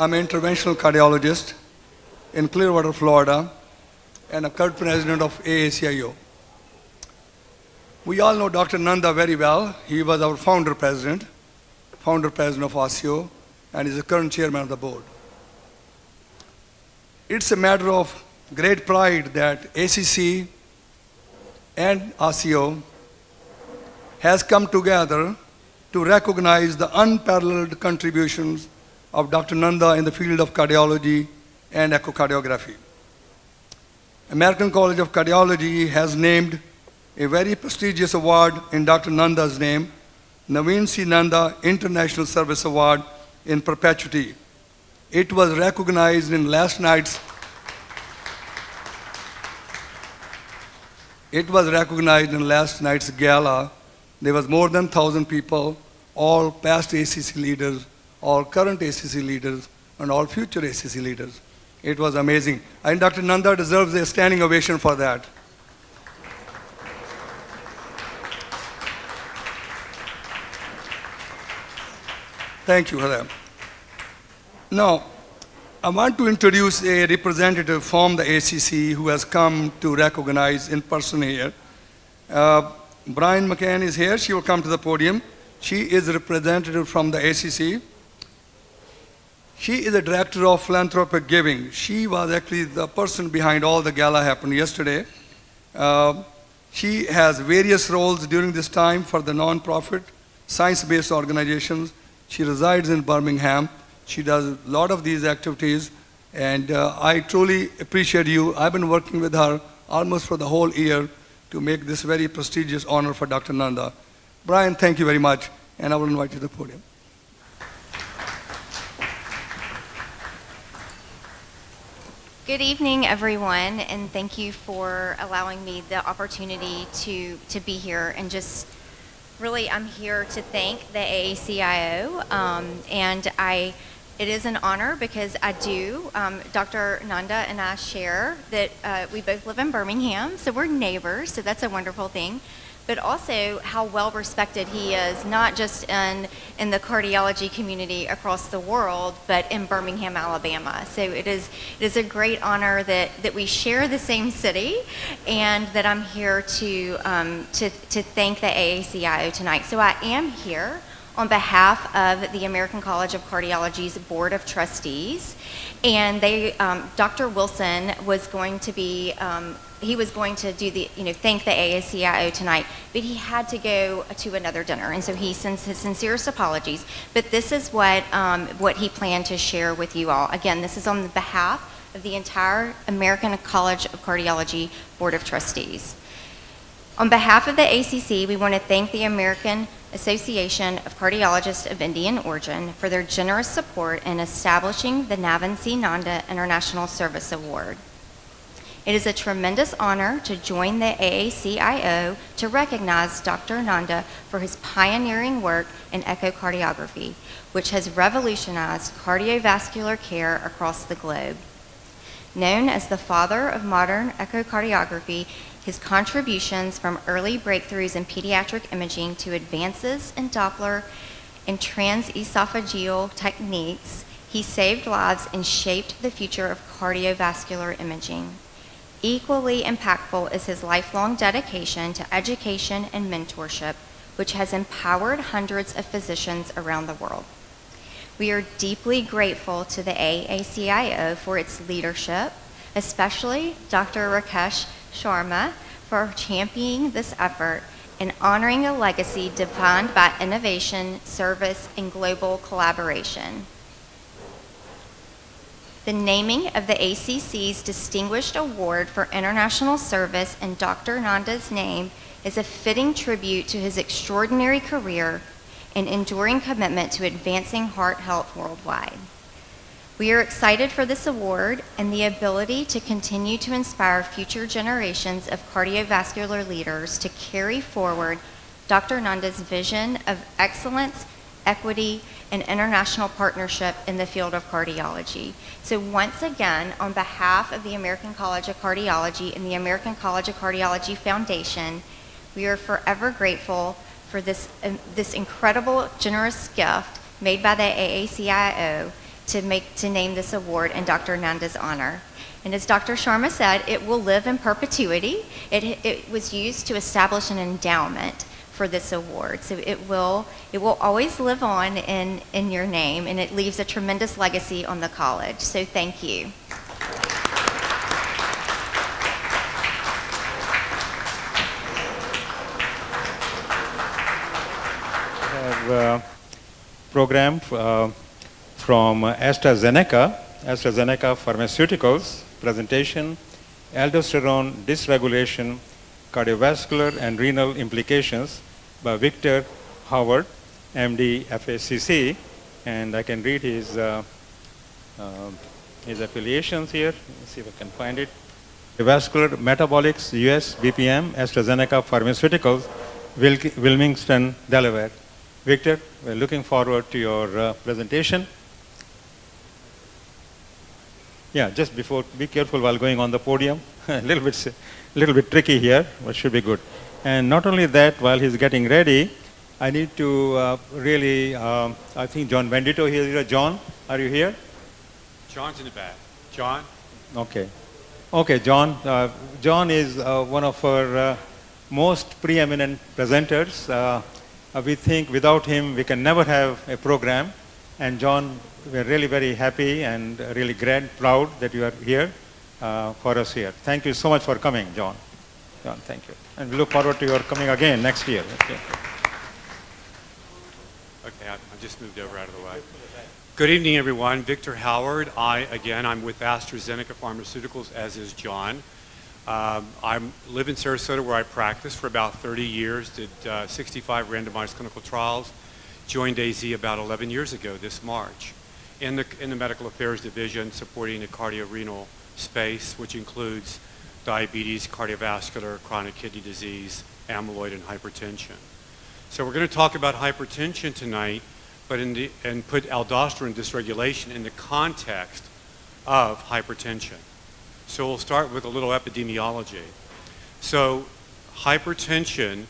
I'm an interventional cardiologist in Clearwater, Florida, and a current president of Aacio. We all know Dr. Nanda very well. He was our founder president of Aacio, and is the current chairman of the board. It's a matter of great pride that ACC and Aacio has come together to recognize the unparalleled contributions of Dr. Nanda in the field of cardiology and echocardiography. American College of Cardiology has named a very prestigious award in Dr. Nanda's name, Naveen C. Nanda International Service Award in perpetuity. It was recognized in last night's gala. There was more than 1,000 people, all past ACC leaders, all current ACC leaders, and all future ACC leaders. It was amazing. And Dr. Nanda deserves a standing ovation for that. Thank you for that. Now, I want to introduce a representative from the ACC who has come to recognize in person here. Brian McCann is here. She will come to the podium. She is a representative from the ACC. She is a director of philanthropic giving. She was actually the person behind all the gala happened yesterday. She has various roles during this time for the non-profit, science-based organizations. She resides in Birmingham. She does a lot of these activities, and I truly appreciate you. I've been working with her almost for the whole year to make this very prestigious honor for Dr. Nanda. Brian, thank you very much, and I will invite you to the podium. Good evening, everyone, and thank you for allowing me the opportunity to be here. And just really, I'm here to thank the AACIO, and it is an honor because I do. Dr. Nanda and I share that we both live in Birmingham, so we're neighbors, so that's a wonderful thing. But also how well respected he is, not just in the cardiology community across the world, but in Birmingham, Alabama. So it is a great honor that we share the same city, and that I'm here to thank the AACIO tonight. So I am here on behalf of the American College of Cardiology's Board of Trustees, and Dr. Wilson was going to be. He was going to do thank the AACIO tonight, but he had to go to another dinner, and so he sends his sincerest apologies. But this is what he planned to share with you all. Again, this is on behalf of the entire American College of Cardiology Board of Trustees. On behalf of the ACC, we want to thank the American Association of Cardiologists of Indian Origin for their generous support in establishing the Naveen C. Nanda International Service Award. It is a tremendous honor to join the AACIO to recognize Dr. Nanda for his pioneering work in echocardiography, which has revolutionized cardiovascular care across the globe. Known as the father of modern echocardiography, his contributions from early breakthroughs in pediatric imaging to advances in Doppler and transesophageal techniques, he saved lives and shaped the future of cardiovascular imaging. Equally impactful is his lifelong dedication to education and mentorship, which has empowered hundreds of physicians around the world. We are deeply grateful to the AACIO for its leadership, especially Dr. Rakesh Sharma for championing this effort and honoring a legacy defined by innovation, service, and global collaboration. The naming of the ACC's Distinguished Award for International Service in Dr. Nanda's name is a fitting tribute to his extraordinary career and enduring commitment to advancing heart health worldwide. We are excited for this award and the ability to continue to inspire future generations of cardiovascular leaders to carry forward Dr. Nanda's vision of excellence, equity, and international partnership in the field of cardiology. So once again, on behalf of the American College of Cardiology and the American College of Cardiology Foundation, we are forever grateful for this incredible, generous gift made by the AACIO, to name this award in Dr. Nanda's honor. And as Dr. Sharma said, it will live in perpetuity. It was used to establish an endowment for this award. So it will always live on in your name, and it leaves a tremendous legacy on the college. So thank you. Program from AstraZeneca Pharmaceuticals, presentation, aldosterone dysregulation, cardiovascular and renal implications by Victor Howard, MD, FACC, and I can read his affiliations here. Let's see if I can find it. Cardiovascular Metabolics, US, BPM, AstraZeneca Pharmaceuticals, Wilmington, Delaware. Victor, we're looking forward to your presentation. Yeah, just before, be careful while going on the podium. a little bit tricky here, but should be good. And not only that, while he's getting ready, I need to really, I think John Bendito here. John, are you here? John's in the back. John? Okay. Okay, John. John is one of our most preeminent presenters. We think without him, we can never have a program. And John, we're really very happy and really proud that you are here for us here. Thank you so much for coming, John. John, thank you. And we look forward to your coming again next year. Okay, I just moved over out of the way. Good evening, everyone. Victor Howard. I'm with AstraZeneca Pharmaceuticals, as is John. I live in Sarasota, where I practiced for about 30 years, did 65 randomized clinical trials, joined AZ about 11 years ago this March in the Medical Affairs Division supporting the cardiorenal space, which includes diabetes, cardiovascular, chronic kidney disease, amyloid, and hypertension. So we're going to talk about hypertension tonight, but and put aldosterone dysregulation in the context of hypertension. So we'll start with a little epidemiology. So hypertension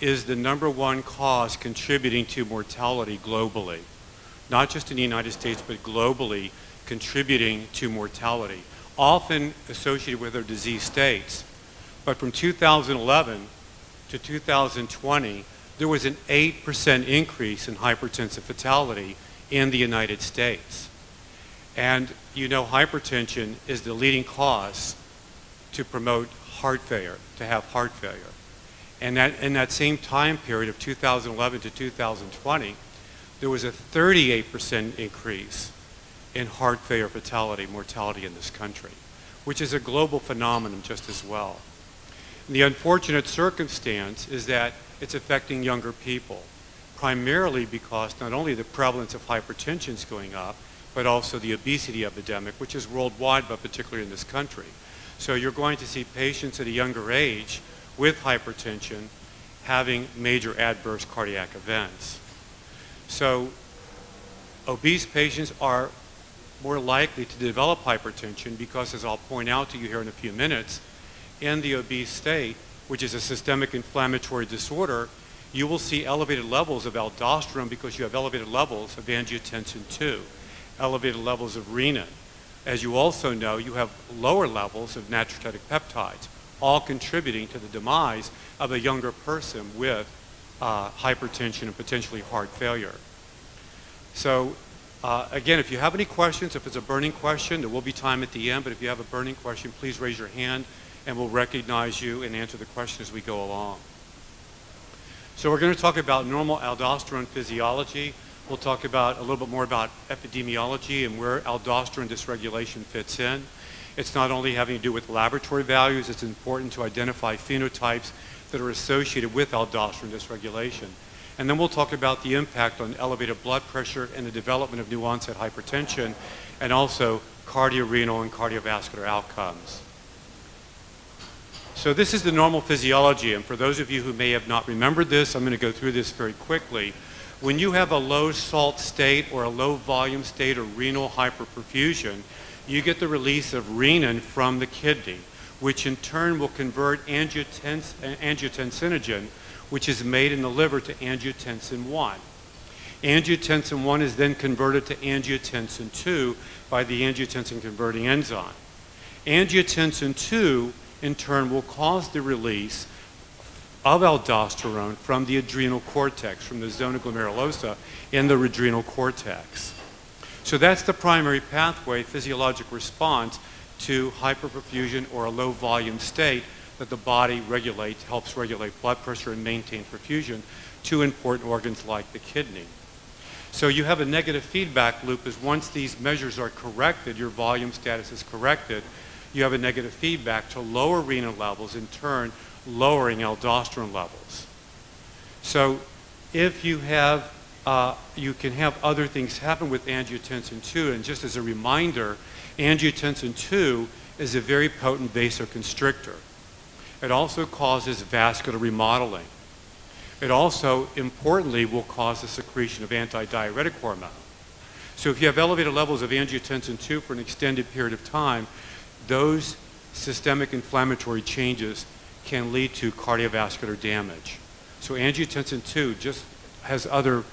is the #1 cause contributing to mortality globally. Not just in the United States, but globally contributing to mortality, often associated with their disease states. But from 2011 to 2020, there was an 8% increase in hypertensive fatality in the United States. And you know, hypertension is the leading cause to promote heart failure, to have heart failure. And that in that same time period of 2011 to 2020, there was a 38% increase in heart failure fatality, mortality in this country, which is a global phenomenon just as well. And the unfortunate circumstance is that it's affecting younger people, primarily because not only the prevalence of hypertension is going up, but also the obesity epidemic, which is worldwide, but particularly in this country. So you're going to see patients at a younger age with hypertension having major adverse cardiac events. So obese patients are more likely to develop hypertension because, as I'll point out to you here in a few minutes, in the obese state, which is a systemic inflammatory disorder, you will see elevated levels of aldosterone because you have elevated levels of angiotensin II, elevated levels of renin. As you also know, you have lower levels of natriuretic peptides, all contributing to the demise of a younger person with hypertension and potentially heart failure. So again, if you have any questions, if it's a burning question, there will be time at the end, but if you have a burning question, please raise your hand and we'll recognize you and answer the question as we go along. So we're going to talk about normal aldosterone physiology. We'll talk about a little bit more about epidemiology and where aldosterone dysregulation fits in. It's not only having to do with laboratory values, it's important to identify phenotypes that are associated with aldosterone dysregulation. And then we'll talk about the impact on elevated blood pressure and the development of new onset hypertension, and also cardiorenal and cardiovascular outcomes. So this is the normal physiology, and for those of you who may have not remembered this, I'm going to go through this very quickly. When you have a low salt state or a low volume state or renal hyperperfusion, you get the release of renin from the kidney, which in turn will convert angiotensinogen, which is made in the liver, to angiotensin I. Angiotensin 1 is then converted to angiotensin 2 by the angiotensin converting enzyme. Angiotensin 2, in turn, will cause the release of aldosterone from the adrenal cortex, from the zona glomerulosa in the adrenal cortex. So that's the primary pathway, physiologic response to hyperperfusion or a low volume state that the body regulates, helps regulate blood pressure and maintain perfusion to important organs like the kidney. So you have a negative feedback loop is once these measures are corrected, your volume status is corrected, you have a negative feedback to lower renin levels, in turn lowering aldosterone levels. So if you have, you can have other things happen with angiotensin 2, and just as a reminder, angiotensin 2 is a very potent vasoconstrictor. It also causes vascular remodeling. It also, importantly, will cause the secretion of antidiuretic hormone. So if you have elevated levels of angiotensin 2 for an extended period of time, those systemic inflammatory changes can lead to cardiovascular damage. So angiotensin 2 just has other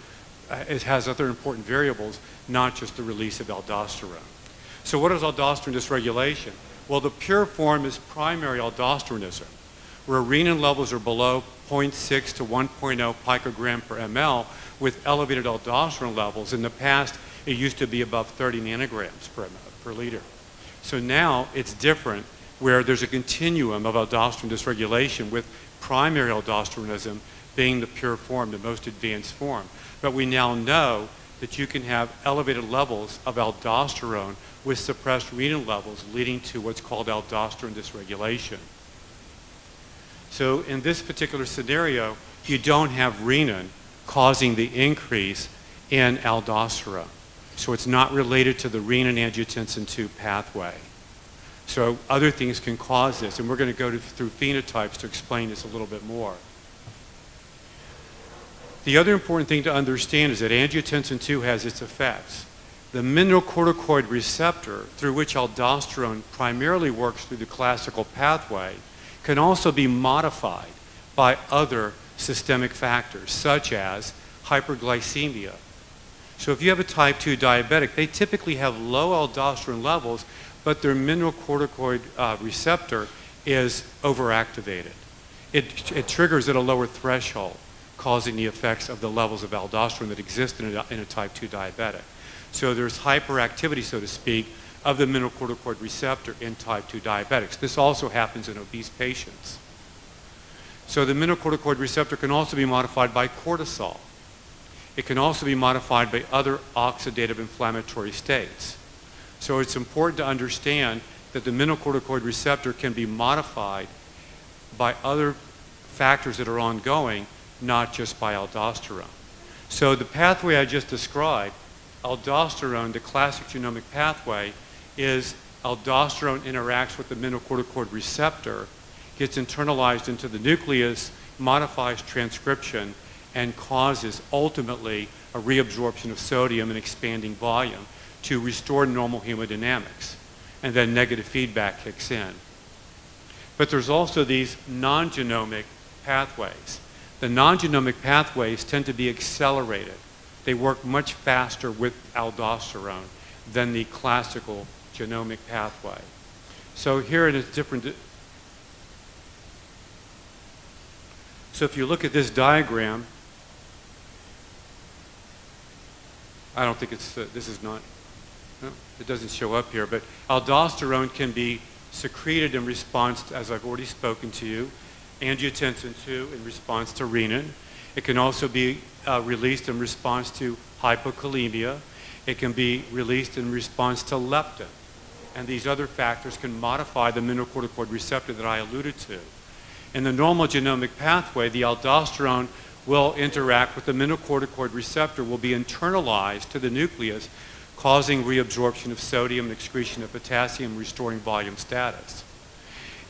important variables, not just the release of aldosterone. So what is aldosterone dysregulation? Well, the pure form is primary aldosteronism, where renin levels are below 0.6 to 1.0 picogram per ml with elevated aldosterone levels. In the past, it used to be above 30 nanograms per liter. So now it's different, where there's a continuum of aldosterone dysregulation, with primary aldosteronism being the pure form, the most advanced form. But we now know that you can have elevated levels of aldosterone with suppressed renin levels, leading to what's called aldosterone dysregulation. So in this particular scenario, you don't have renin causing the increase in aldosterone. So it's not related to the renin-angiotensin 2 pathway. So other things can cause this, and we're going to go through phenotypes to explain this a little bit more. The other important thing to understand is that angiotensin 2 has its effects. The mineralocorticoid receptor, through which aldosterone primarily works through the classical pathway, can also be modified by other systemic factors, such as hyperglycemia. So if you have a type 2 diabetic, they typically have low aldosterone levels, but their mineralocorticoid receptor is overactivated. It triggers at a lower threshold, causing the effects of the levels of aldosterone that exist in a type 2 diabetic. So there's hyperactivity, so to speak, of the mineralocorticoid receptor in type 2 diabetics. This also happens in obese patients. So the mineralocorticoid receptor can also be modified by cortisol. It can also be modified by other oxidative inflammatory states. So it's important to understand that the mineralocorticoid receptor can be modified by other factors that are ongoing, not just by aldosterone. So the pathway I just described, aldosterone, the classic genomic pathway, is aldosterone interacts with the mineralocorticoid receptor, gets internalized into the nucleus, modifies transcription, and causes ultimately a reabsorption of sodium and expanding volume to restore normal hemodynamics. And then negative feedback kicks in. But there's also these non-genomic pathways. The non-genomic pathways tend to be accelerated. They work much faster with aldosterone than the classical genomic pathway. So here it is different. So if you look at this diagram, I don't think it's, this is not, no, it doesn't show up here, but aldosterone can be secreted in response to, as I've already spoken to you, angiotensin 2 in response to renin. It can also be released in response to hypokalemia. It can be released in response to leptin. And these other factors can modify the mineralocorticoid receptor that I alluded to. In the normal genomic pathway, the aldosterone will interact with the mineralocorticoid receptor, will be internalized to the nucleus, causing reabsorption of sodium and excretion of potassium, restoring volume status.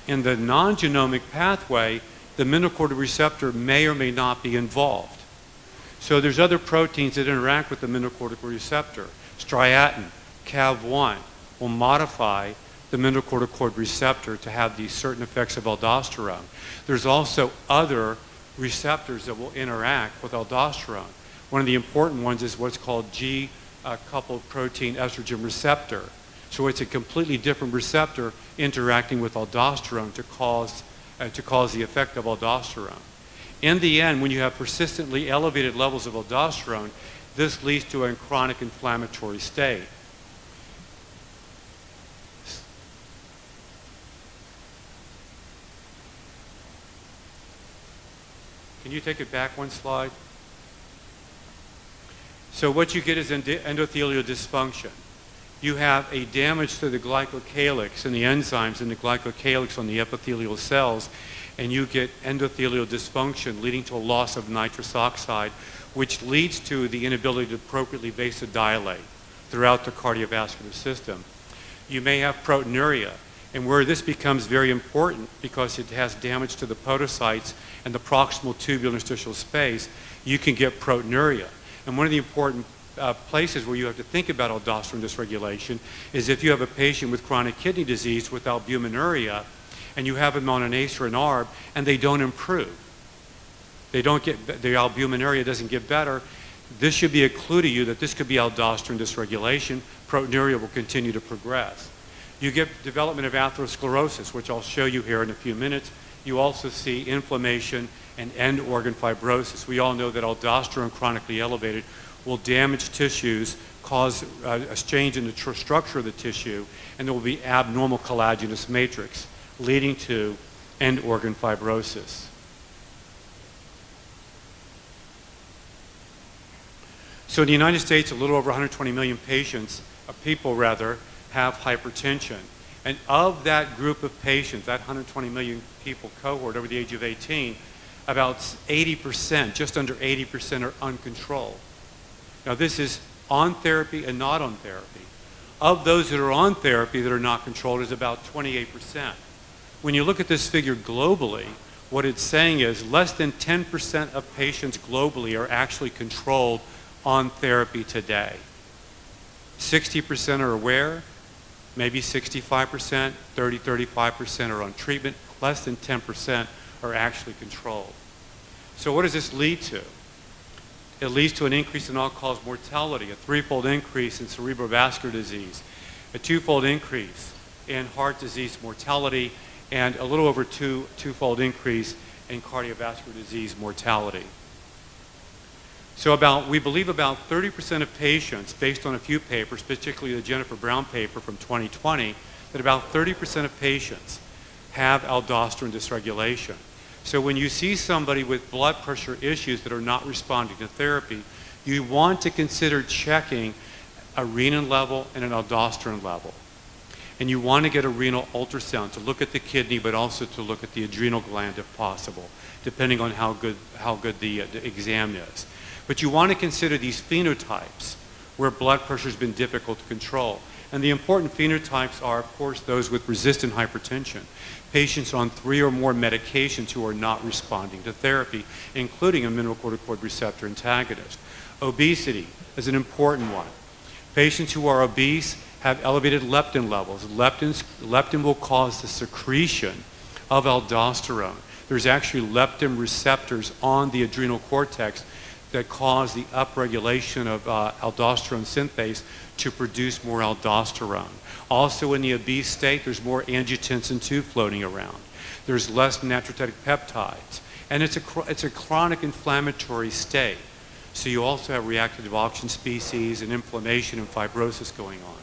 In the non-genomic pathway, the mineralocorticoid receptor may or may not be involved. So there's other proteins that interact with the mineralocorticoid receptor. Striatin, CAV1, will modify the mineralocorticoid receptor to have these certain effects of aldosterone. There's also other receptors that will interact with aldosterone. One of the important ones is what's called G-coupled protein estrogen receptor. So it's a completely different receptor interacting with aldosterone to cause the effect of aldosterone. In the end, when you have persistently elevated levels of aldosterone, this leads to a chronic inflammatory state. Can you take it back one slide? So what you get is endothelial dysfunction. You have a damage to the glycocalyx and the enzymes in the glycocalyx on the epithelial cells, and you get endothelial dysfunction leading to a loss of nitrous oxide, which leads to the inability to appropriately vasodilate throughout the cardiovascular system. You may have proteinuria, and where this becomes very important because it has damage to the podocytes and the proximal tubular interstitial space, you can get proteinuria. And one of the important places where you have to think about aldosterone dysregulation is if you have a patient with chronic kidney disease with albuminuria and you have them on an ACE or an ARB and they don't improve. The albuminuria doesn't get better. This should be a clue to you that this could be aldosterone dysregulation. Proteinuria will continue to progress. You get development of atherosclerosis, which I'll show you here in a few minutes. You also see inflammation and end organ fibrosis. We all know that aldosterone chronically elevated will damage tissues, cause a change in the structure of the tissue, and there will be abnormal collagenous matrix, leading to end organ fibrosis. So in the United States, a little over 120 million people have hypertension. And of that group of patients, that 120 million people cohort over the age of 18, about 80%, just under 80% are uncontrolled. Now this is on therapy and not on therapy. Of those that are on therapy that are not controlled is about 28%. When you look at this figure globally, what it's saying is less than 10% of patients globally are actually controlled on therapy today. 60% are aware, maybe 65%, 35% are on treatment, less than 10% are actually controlled. So what does this lead to? It leads to an increase in all-cause mortality, a threefold increase in cerebrovascular disease, a twofold increase in heart disease mortality, and a little over twofold increase in cardiovascular disease mortality. So we believe about 30% of patients, based on a few papers, particularly the Jennifer Brown paper from 2020, that about 30% of patients have aldosterone dysregulation. So when you see somebody with blood pressure issues that are not responding to therapy, you want to consider checking a renin level and an aldosterone level. And you want to get a renal ultrasound to look at the kidney, but also to look at the adrenal gland if possible, depending on how good the exam is. But you want to consider these phenotypes where blood pressure has been difficult to control. And the important phenotypes are, of course, those with resistant hypertension, patients on 3 or more medications who are not responding to therapy, including a mineralocorticoid receptor antagonist. Obesity is an important one. Patients who are obese have elevated leptin levels. Leptin will cause the secretion of aldosterone. There's actually leptin receptors on the adrenal cortex that cause the upregulation of aldosterone synthase to produce more aldosterone. Also in the obese state, there's more angiotensin II floating around. There's less natriuretic peptides. And it's a chronic inflammatory state. So you also have reactive oxygen species and inflammation and fibrosis going on.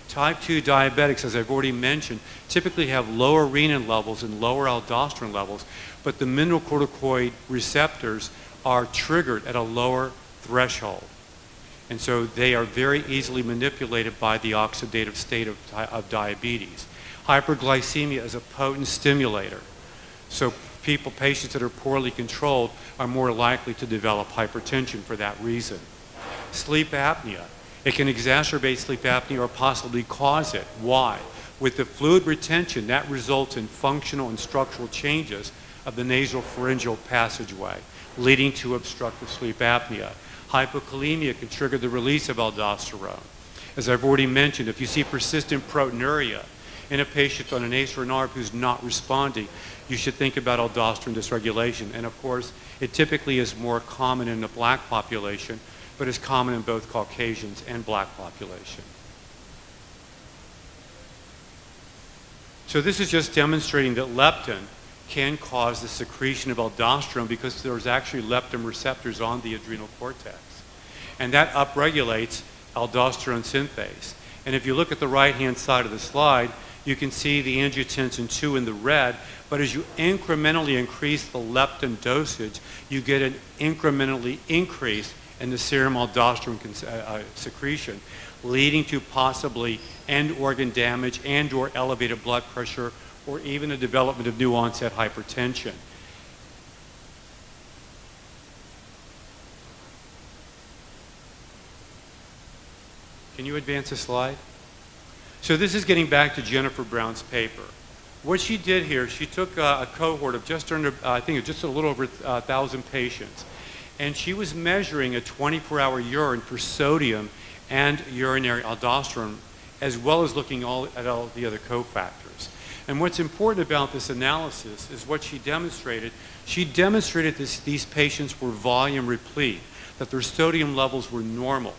Type 2 diabetics, as I've already mentioned, typically have lower renin levels and lower aldosterone levels, but the mineralocorticoid receptors are triggered at a lower threshold. And so they are very easily manipulated by the oxidative state of diabetes. Hyperglycemia is a potent stimulator. So patients that are poorly controlled are more likely to develop hypertension for that reason. Sleep apnea. It can exacerbate sleep apnea or possibly cause it. Why? With the fluid retention, that results in functional and structural changes of the nasopharyngeal passageway, leading to obstructive sleep apnea. Hypokalemia can trigger the release of aldosterone. As I've already mentioned, if you see persistent proteinuria in a patient on an ACE or an ARB who's not responding, you should think about aldosterone dysregulation. And of course, it typically is more common in the black population but is common in both Caucasians and black population. So this is just demonstrating that leptin can cause the secretion of aldosterone because there's actually leptin receptors on the adrenal cortex. And that upregulates aldosterone synthase. And if you look at the right-hand side of the slide, you can see the angiotensin 2 in the red, but as you incrementally increase the leptin dosage, you get an incrementally increase in the serum aldosterone secretion, leading to possibly end organ damage and or elevated blood pressure or even the development of new onset hypertension. Can you advance the slide? So this is getting back to Jennifer Brown's paper. What she did here, she took a cohort of just under, I think just a little over 1,000 patients, and she was measuring a 24-hour urine for sodium and urinary aldosterone, as well as looking at all the other cofactors. And what's important about this analysis is what she demonstrated. She demonstrated these patients were volume replete, that their sodium levels were normal.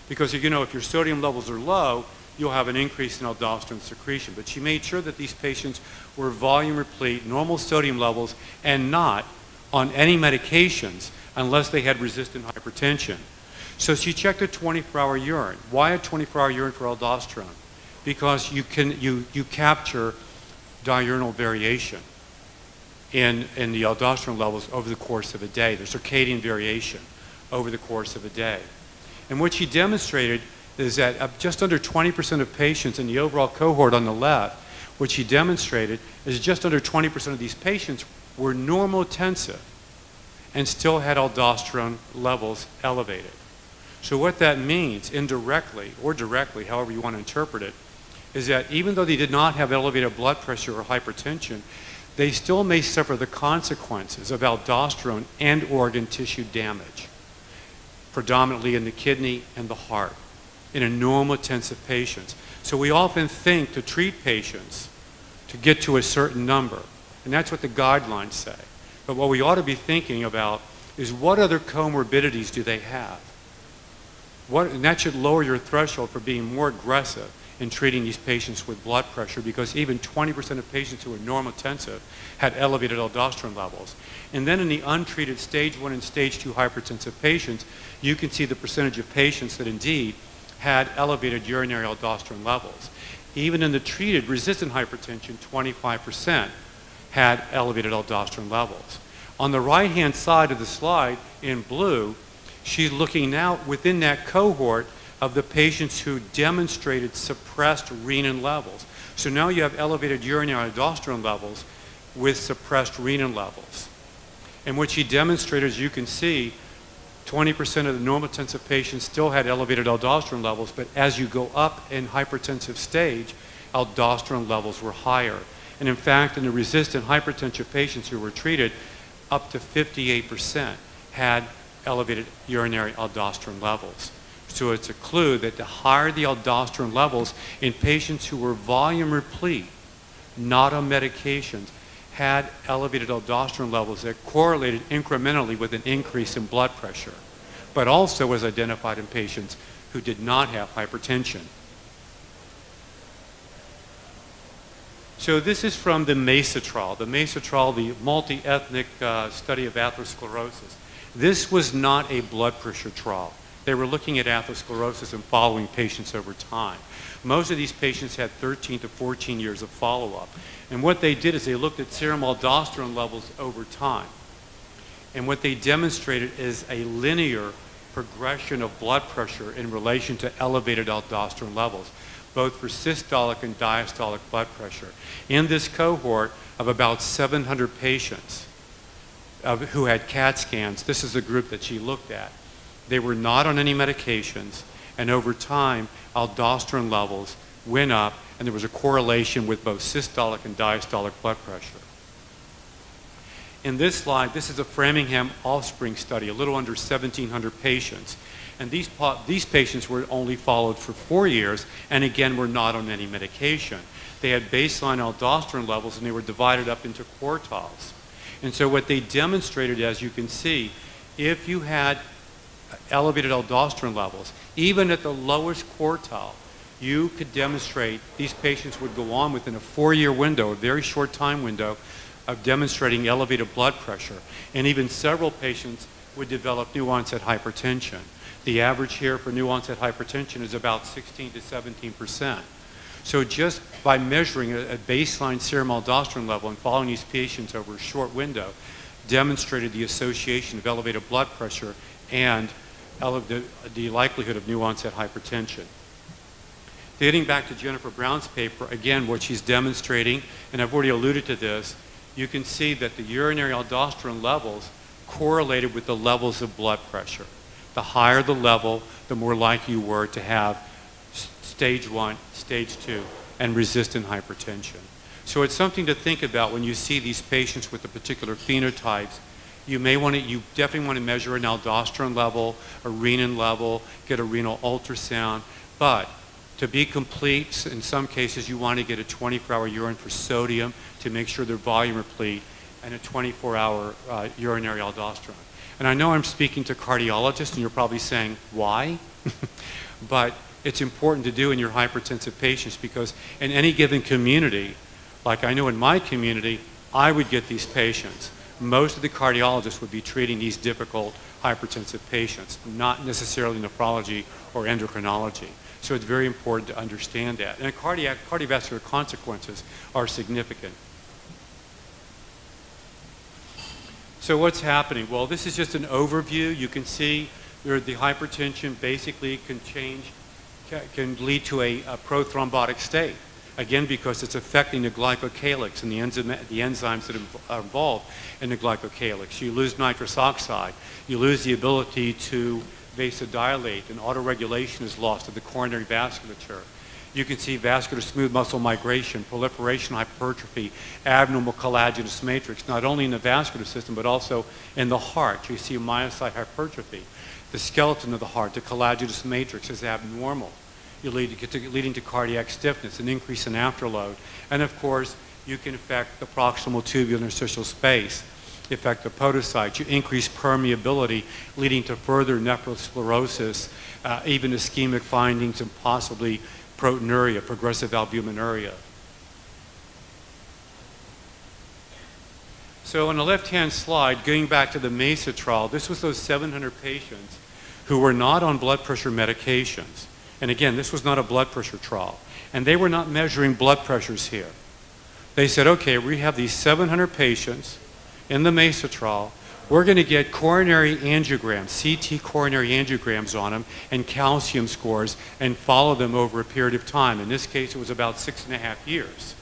Because you know, if your sodium levels are low, you'll have an increase in aldosterone secretion. But she made sure that these patients were volume replete, normal sodium levels, and not on any medications unless they had resistant hypertension. So she checked a 24-hour urine. Why a 24-hour urine for aldosterone? Because you capture diurnal variation in the aldosterone levels over the course of a day. There's circadian variation over the course of a day. And what she demonstrated is that just under 20% of patients in the overall cohort on the left, what she demonstrated is just under 20% of these patients were normotensive and still had aldosterone levels elevated. So what that means, indirectly or directly, however you want to interpret it, is that even though they did not have elevated blood pressure or hypertension, they still may suffer the consequences of aldosterone and organ tissue damage, predominantly in the kidney and the heart, in a normotensive patients. So we often think to treat patients to get to a certain number, and that's what the guidelines say. But what we ought to be thinking about is what other comorbidities do they have? And that should lower your threshold for being more aggressive in treating these patients with blood pressure, because even 20% of patients who were normotensive had elevated aldosterone levels. And then in the untreated stage 1 and stage 2 hypertensive patients, you can see the percentage of patients that indeed had elevated urinary aldosterone levels. Even in the treated resistant hypertension, 25% had elevated aldosterone levels. On the right-hand side of the slide in blue, she's looking now within that cohort of the patients who demonstrated suppressed renin levels. So now you have elevated urinary aldosterone levels with suppressed renin levels. And what she demonstrated, as you can see, 20% of the normotensive patients still had elevated aldosterone levels, but as you go up in hypertensive stage, aldosterone levels were higher. And in fact, in the resistant hypertensive patients who were treated, up to 58% had elevated urinary aldosterone levels. So it's a clue that the higher the aldosterone levels in patients who were volume replete, not on medications, had elevated aldosterone levels that correlated incrementally with an increase in blood pressure, but also was identified in patients who did not have hypertension. So this is from the MESA trial. The MESA trial, the multi-ethnic study of atherosclerosis. This was not a blood pressure trial. They were looking at atherosclerosis and following patients over time. Most of these patients had 13 to 14 years of follow-up. And what they did is they looked at serum aldosterone levels over time. And what they demonstrated is a linear progression of blood pressure in relation to elevated aldosterone levels, both for systolic and diastolic blood pressure. In this cohort of about 700 patients who had CAT scans, this is the group that she looked at. They were not on any medications, and over time, aldosterone levels went up, and there was a correlation with both systolic and diastolic blood pressure. In this slide, this is a Framingham offspring study, a little under 1,700 patients. And these patients were only followed for 4 years, and again, were not on any medication. They had baseline aldosterone levels, and they were divided up into quartiles. And so what they demonstrated, as you can see, if you had elevated aldosterone levels, even at the lowest quartile, you could demonstrate these patients would go on within a 4-year window, a very short time window, of demonstrating elevated blood pressure. And even several patients would develop new onset hypertension. The average here for new onset hypertension is about 16 to 17%. So just by measuring a baseline serum aldosterone level and following these patients over a short window, demonstrated the association of elevated blood pressure and the likelihood of new onset hypertension. Getting back to Jennifer Brown's paper, again, what she's demonstrating, and I've already alluded to this, you can see that the urinary aldosterone levels correlated with the levels of blood pressure. The higher the level, the more likely you were to have stage 1, stage 2, and resistant hypertension. So it's something to think about when you see these patients with the particular phenotypes. You definitely want to measure an aldosterone level, a renin level, get a renal ultrasound, but to be complete, in some cases you want to get a 24-hour urine for sodium to make sure they're volume replete, and a 24-hour urinary aldosterone. And I know I'm speaking to cardiologists, and you're probably saying, why? But it's important to do in your hypertensive patients, because in any given community, like I know in my community, I would get these patients. Most of the cardiologists would be treating these difficult hypertensive patients, not necessarily nephrology or endocrinology. So it's very important to understand that. And cardiovascular consequences are significant. So what's happening? Well, this is just an overview. You can see the hypertension basically can lead to a prothrombotic state. Again, because it's affecting the glycocalyx and the enzymes that are involved in the glycocalyx. You lose nitrous oxide. You lose the ability to vasodilate, and autoregulation is lost of the coronary vasculature. You can see vascular smooth muscle migration, proliferation, hypertrophy, abnormal collagenous matrix, not only in the vascular system, but also in the heart. You see myocyte hypertrophy. The skeleton of the heart, the collagenous matrix, is abnormal. Leading to cardiac stiffness, an increase in afterload. And of course, you can affect the proximal tubular interstitial space, affect the podocytes, you increase permeability, leading to further nephrosclerosis, even ischemic findings, and possibly proteinuria, progressive albuminuria. So on the left-hand slide, going back to the MESA trial, this was those 700 patients who were not on blood pressure medications. And again, this was not a blood pressure trial. And they were not measuring blood pressures here. They said, okay, we have these 700 patients in the MESA trial. We're going to get coronary angiograms, CT coronary angiograms on them, and calcium scores, and follow them over a period of time. In this case, it was about 6.5 years.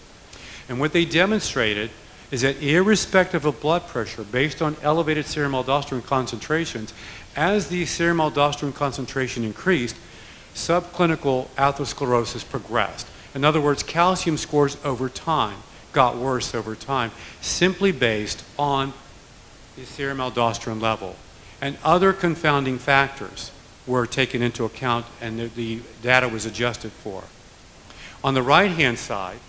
And what they demonstrated is that irrespective of blood pressure, based on elevated serum aldosterone concentrations, as the serum aldosterone concentration increased, subclinical atherosclerosis progressed. In other words, calcium scores over time got worse over time, simply based on the serum aldosterone level. And other confounding factors were taken into account, and the data was adjusted for. On the right-hand side,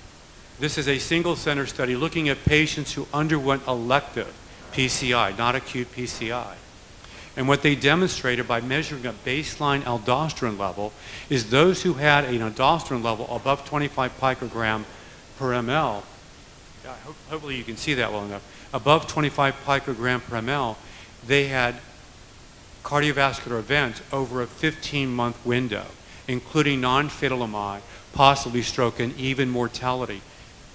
this is a single-center study looking at patients who underwent elective PCI, not acute PCI. And what they demonstrated by measuring a baseline aldosterone level is those who had an aldosterone level above 25 picogram per ml, hopefully you can see that well enough, above 25 picogram per ml, they had cardiovascular events over a 15-month window, including non-fatal MI, possibly stroke, and even mortality,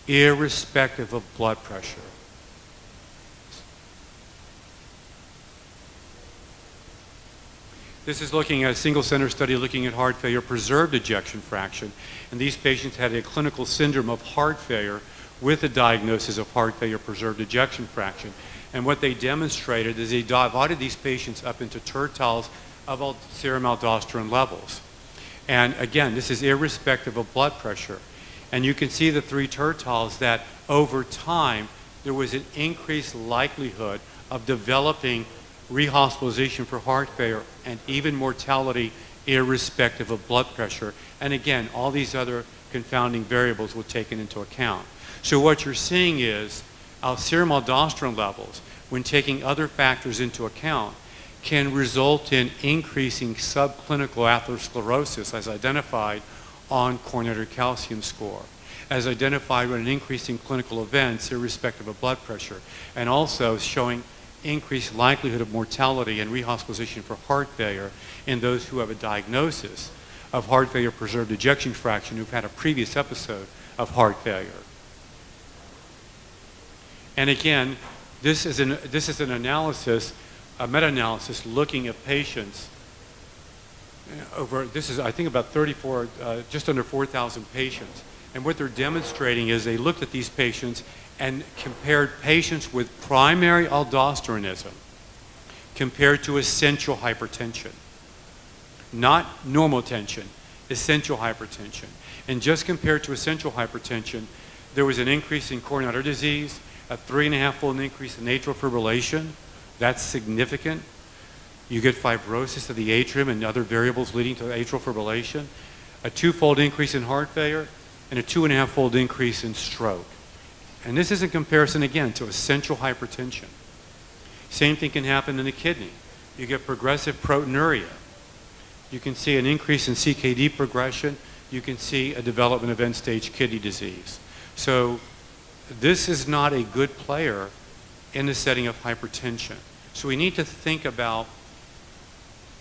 irrespective of blood pressure. This is looking at a single-center study looking at heart failure preserved ejection fraction. And these patients had a clinical syndrome of heart failure with a diagnosis of heart failure preserved ejection fraction. And what they demonstrated is they divided these patients up into tertiles of serum aldosterone levels. And again, this is irrespective of blood pressure. And you can see the 3 tertiles that over time, there was an increased likelihood of developing rehospitalization for heart failure and even mortality irrespective of blood pressure. And again, all these other confounding variables were taken into account. So what you're seeing is our serum aldosterone levels, when taking other factors into account, can result in increasing subclinical atherosclerosis as identified on coronary calcium score, as identified with an increase in clinical events irrespective of blood pressure, and also showing increased likelihood of mortality and rehospitalization for heart failure in those who have a diagnosis of heart failure preserved ejection fraction who've had a previous episode of heart failure. And again, this is an analysis, a meta-analysis looking at patients over, this is I think about 34, just under 4,000 patients. And what they're demonstrating is they looked at these patients and compared patients with primary aldosteronism compared to essential hypertension. Not normal tension, essential hypertension. And just compared to essential hypertension, there was an increase in coronary artery disease, a 3.5-fold increase in atrial fibrillation. That's significant. You get fibrosis of the atrium and other variables leading to atrial fibrillation, a 2-fold increase in heart failure, and a 2.5-fold increase in stroke. And this is in comparison, again, to essential hypertension. Same thing can happen in the kidney. You get progressive proteinuria. You can see an increase in CKD progression. You can see a development of end-stage kidney disease. So this is not a good player in the setting of hypertension. So we need to think about,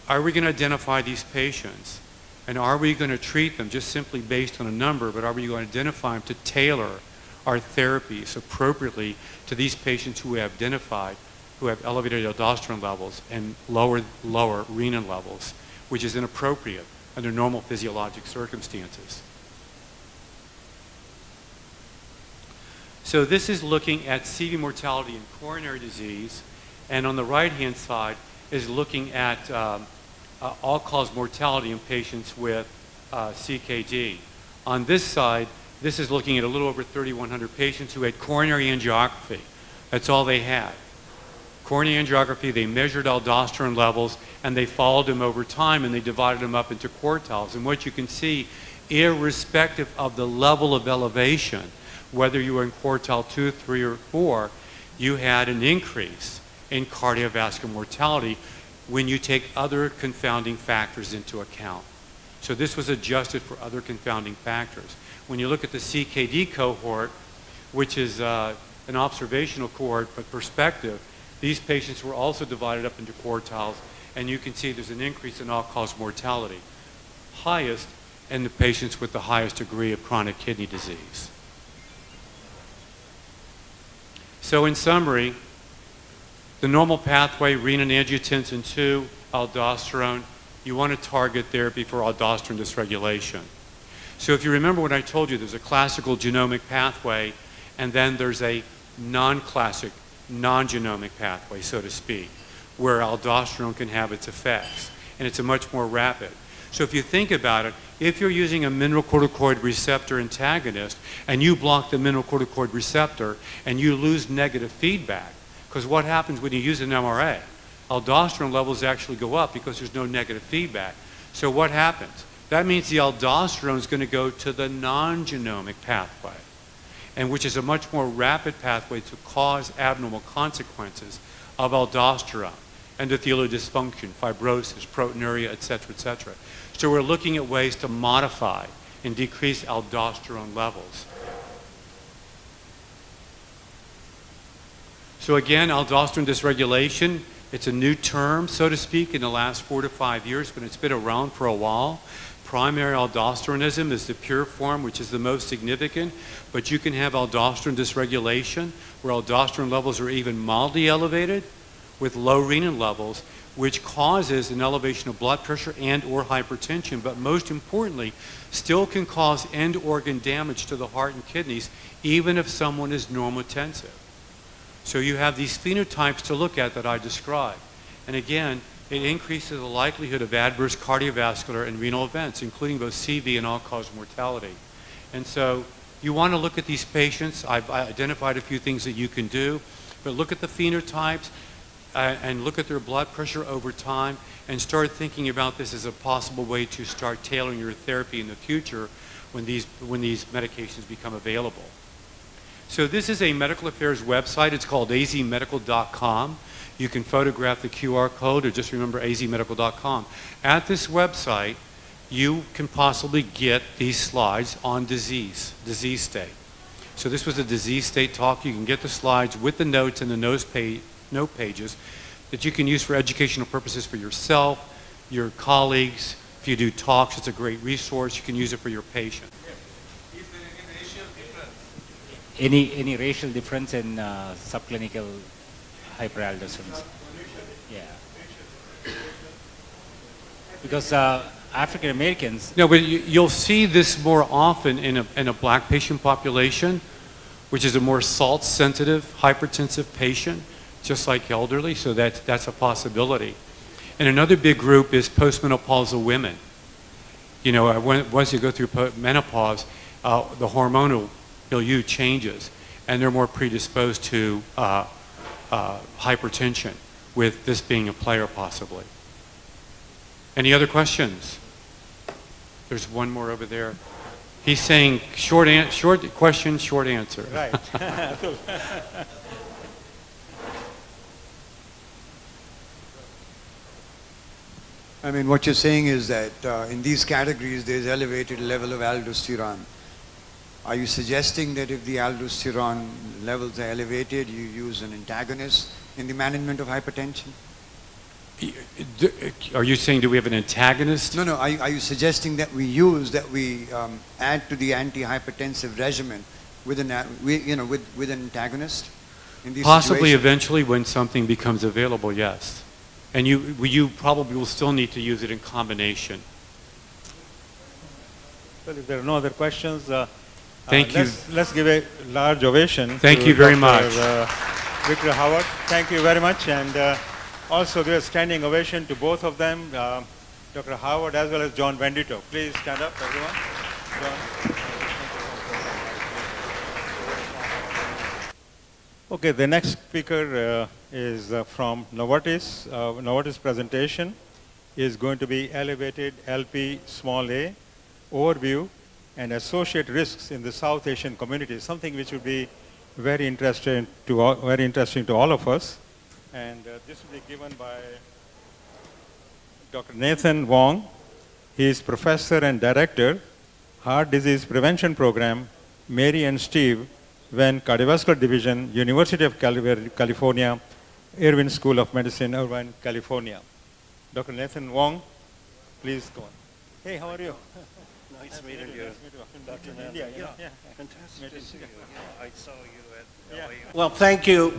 are we going to identify these patients? And are we going to treat them just simply based on a number, but are we going to identify them to tailor our therapies appropriately to these patients who we have identified who have elevated aldosterone levels and lower renin levels, which is inappropriate under normal physiologic circumstances. So this is looking at CV mortality in coronary disease, and on the right-hand side is looking at all-cause mortality in patients with CKD. On this side, this is looking at a little over 3,100 patients who had coronary angiography. That's all they had. Coronary angiography, they measured aldosterone levels, and they followed them over time, and they divided them up into quartiles. And what you can see, irrespective of the level of elevation, whether you were in quartile 2, 3, or 4, you had an increase in cardiovascular mortality when you take other confounding factors into account. So this was adjusted for other confounding factors. When you look at the CKD cohort, which is an observational cohort but prospective, these patients were also divided up into quartiles, and you can see there's an increase in all-cause mortality, highest in the patients with the highest degree of chronic kidney disease. So in summary, the normal pathway, renin-angiotensin 2, aldosterone, you want to target therapy for aldosterone dysregulation. So if you remember what I told you, there's a classical genomic pathway, and then there's a non-classic, non-genomic pathway, so to speak, where aldosterone can have its effects, and it's a much more rapid. So if you think about it, if you're using a mineralocorticoid receptor antagonist, and you block the mineralocorticoid receptor, and you lose negative feedback, because what happens when you use an MRA? Aldosterone levels actually go up because there's no negative feedback. So what happens? That means the aldosterone is going to go to the non-genomic pathway, and which is a much more rapid pathway to cause abnormal consequences of aldosterone, endothelial dysfunction, fibrosis, proteinuria, et cetera, et cetera. So we're looking at ways to modify and decrease aldosterone levels. So again, aldosterone dysregulation, it's a new term, so to speak, in the last 4 to 5 years, but it's been around for a while. Primary aldosteronism is the pure form, which is the most significant, but you can have aldosterone dysregulation, where aldosterone levels are even mildly elevated with low renin levels, which causes an elevation of blood pressure and or hypertension, but most importantly, still can cause end organ damage to the heart and kidneys, even if someone is normotensive. So you have these phenotypes to look at that I described. And again, it increases the likelihood of adverse cardiovascular and renal events, including both CV and all-cause mortality. And so you want to look at these patients. I've identified a few things that you can do, but look at the phenotypes and look at their blood pressure over time and start thinking about this as a possible way to start tailoring your therapy in the future when these medications become available. So this is a medical affairs website. It's called azmedical.com. You can photograph the QR code or just remember azmedical.com. At this website, you can possibly get these slides on disease state. So this was a disease state talk. You can get the slides with the notes and the note pages that you can use for educational purposes for yourself, your colleagues. If you do talks, it's a great resource. You can use it for your patient. Is there any racial difference? Any racial difference in subclinical hyperaldosteronism? Yeah. Because African Americans. No, but you'll see this more often in a black patient population, which is a more salt-sensitive, hypertensive patient, just like elderly, so that's a possibility. And another big group is postmenopausal women. You know, once you go through menopause, the hormonal milieu changes, and they're more predisposed to hypertension, with this being a player possibly. Any other questions? There's one more over there. He's saying short question, short answer. Right. I mean, what you're saying is that in these categories, there's elevated level of aldosterone. Are you suggesting that if the aldosterone levels are elevated, you use an antagonist in the management of hypertension? Are you saying do we have an antagonist? No. Are you suggesting that we add to the antihypertensive regimen with an antagonist in these Possibly situations? eventually when something becomes available, yes. And you probably will still need to use it in combination. Well, if there are no other questions, thank you. Let's give a large ovation. Thank you very much. Victor Howard, thank you very much. And also give a standing ovation to both of them, Dr. Howard as well as John Vendito. Please stand up, everyone. John. Okay, the next speaker is from Novartis. Novartis presentation is going to be elevated LP small a, overview and associate risks in the South Asian community, something which would be very interesting to all of us. And this will be given by Dr. Nathan Wong. He is professor and director, Heart Disease Prevention Program, Mary and Steve Venn Cardiovascular Division, University of California, Irvine School of Medicine, Irvine, California. Dr. Nathan Wong, please go on. Hey, how are you? Nice meeting you. Dr. Nanda. Yeah. Fantastic to see you. Yeah, I saw you at LA. Well, thank you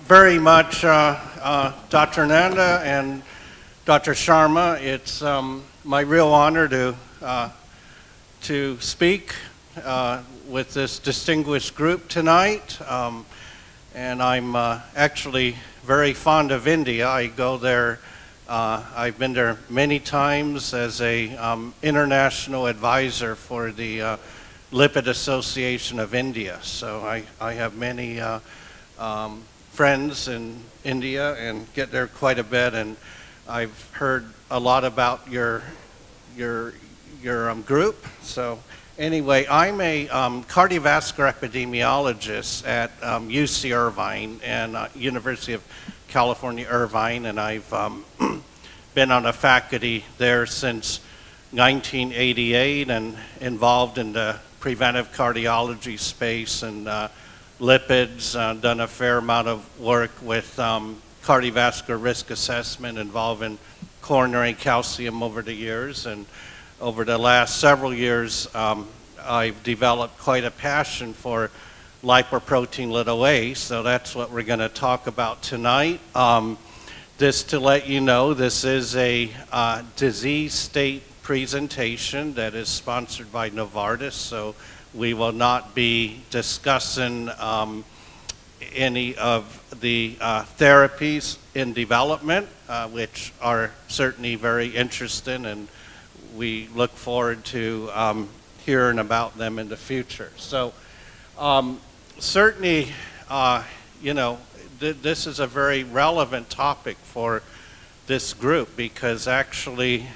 very much, Dr. Nanda and Dr. Sharma. It's my real honor to speak with this distinguished group tonight. And I'm actually very fond of India. I go there. I've been there many times as a international advisor for the Lipid Association of India. So I have many friends in India and get there quite a bit. And I've heard a lot about your group. So anyway, I'm a cardiovascular epidemiologist at UC Irvine and University of California, Irvine, and I've been on a faculty there since 1988 and involved in the preventive cardiology space and lipids, done a fair amount of work with cardiovascular risk assessment involving coronary calcium over the years. And over the last several years, I've developed quite a passion for lipoprotein(a), so that's what we're going to talk about tonight. Just to let you know, this is a disease state presentation that is sponsored by Novartis, so we will not be discussing any of the therapies in development, which are certainly very interesting, and we look forward to hearing about them in the future. So certainly, you know, this is a very relevant topic for this group because actually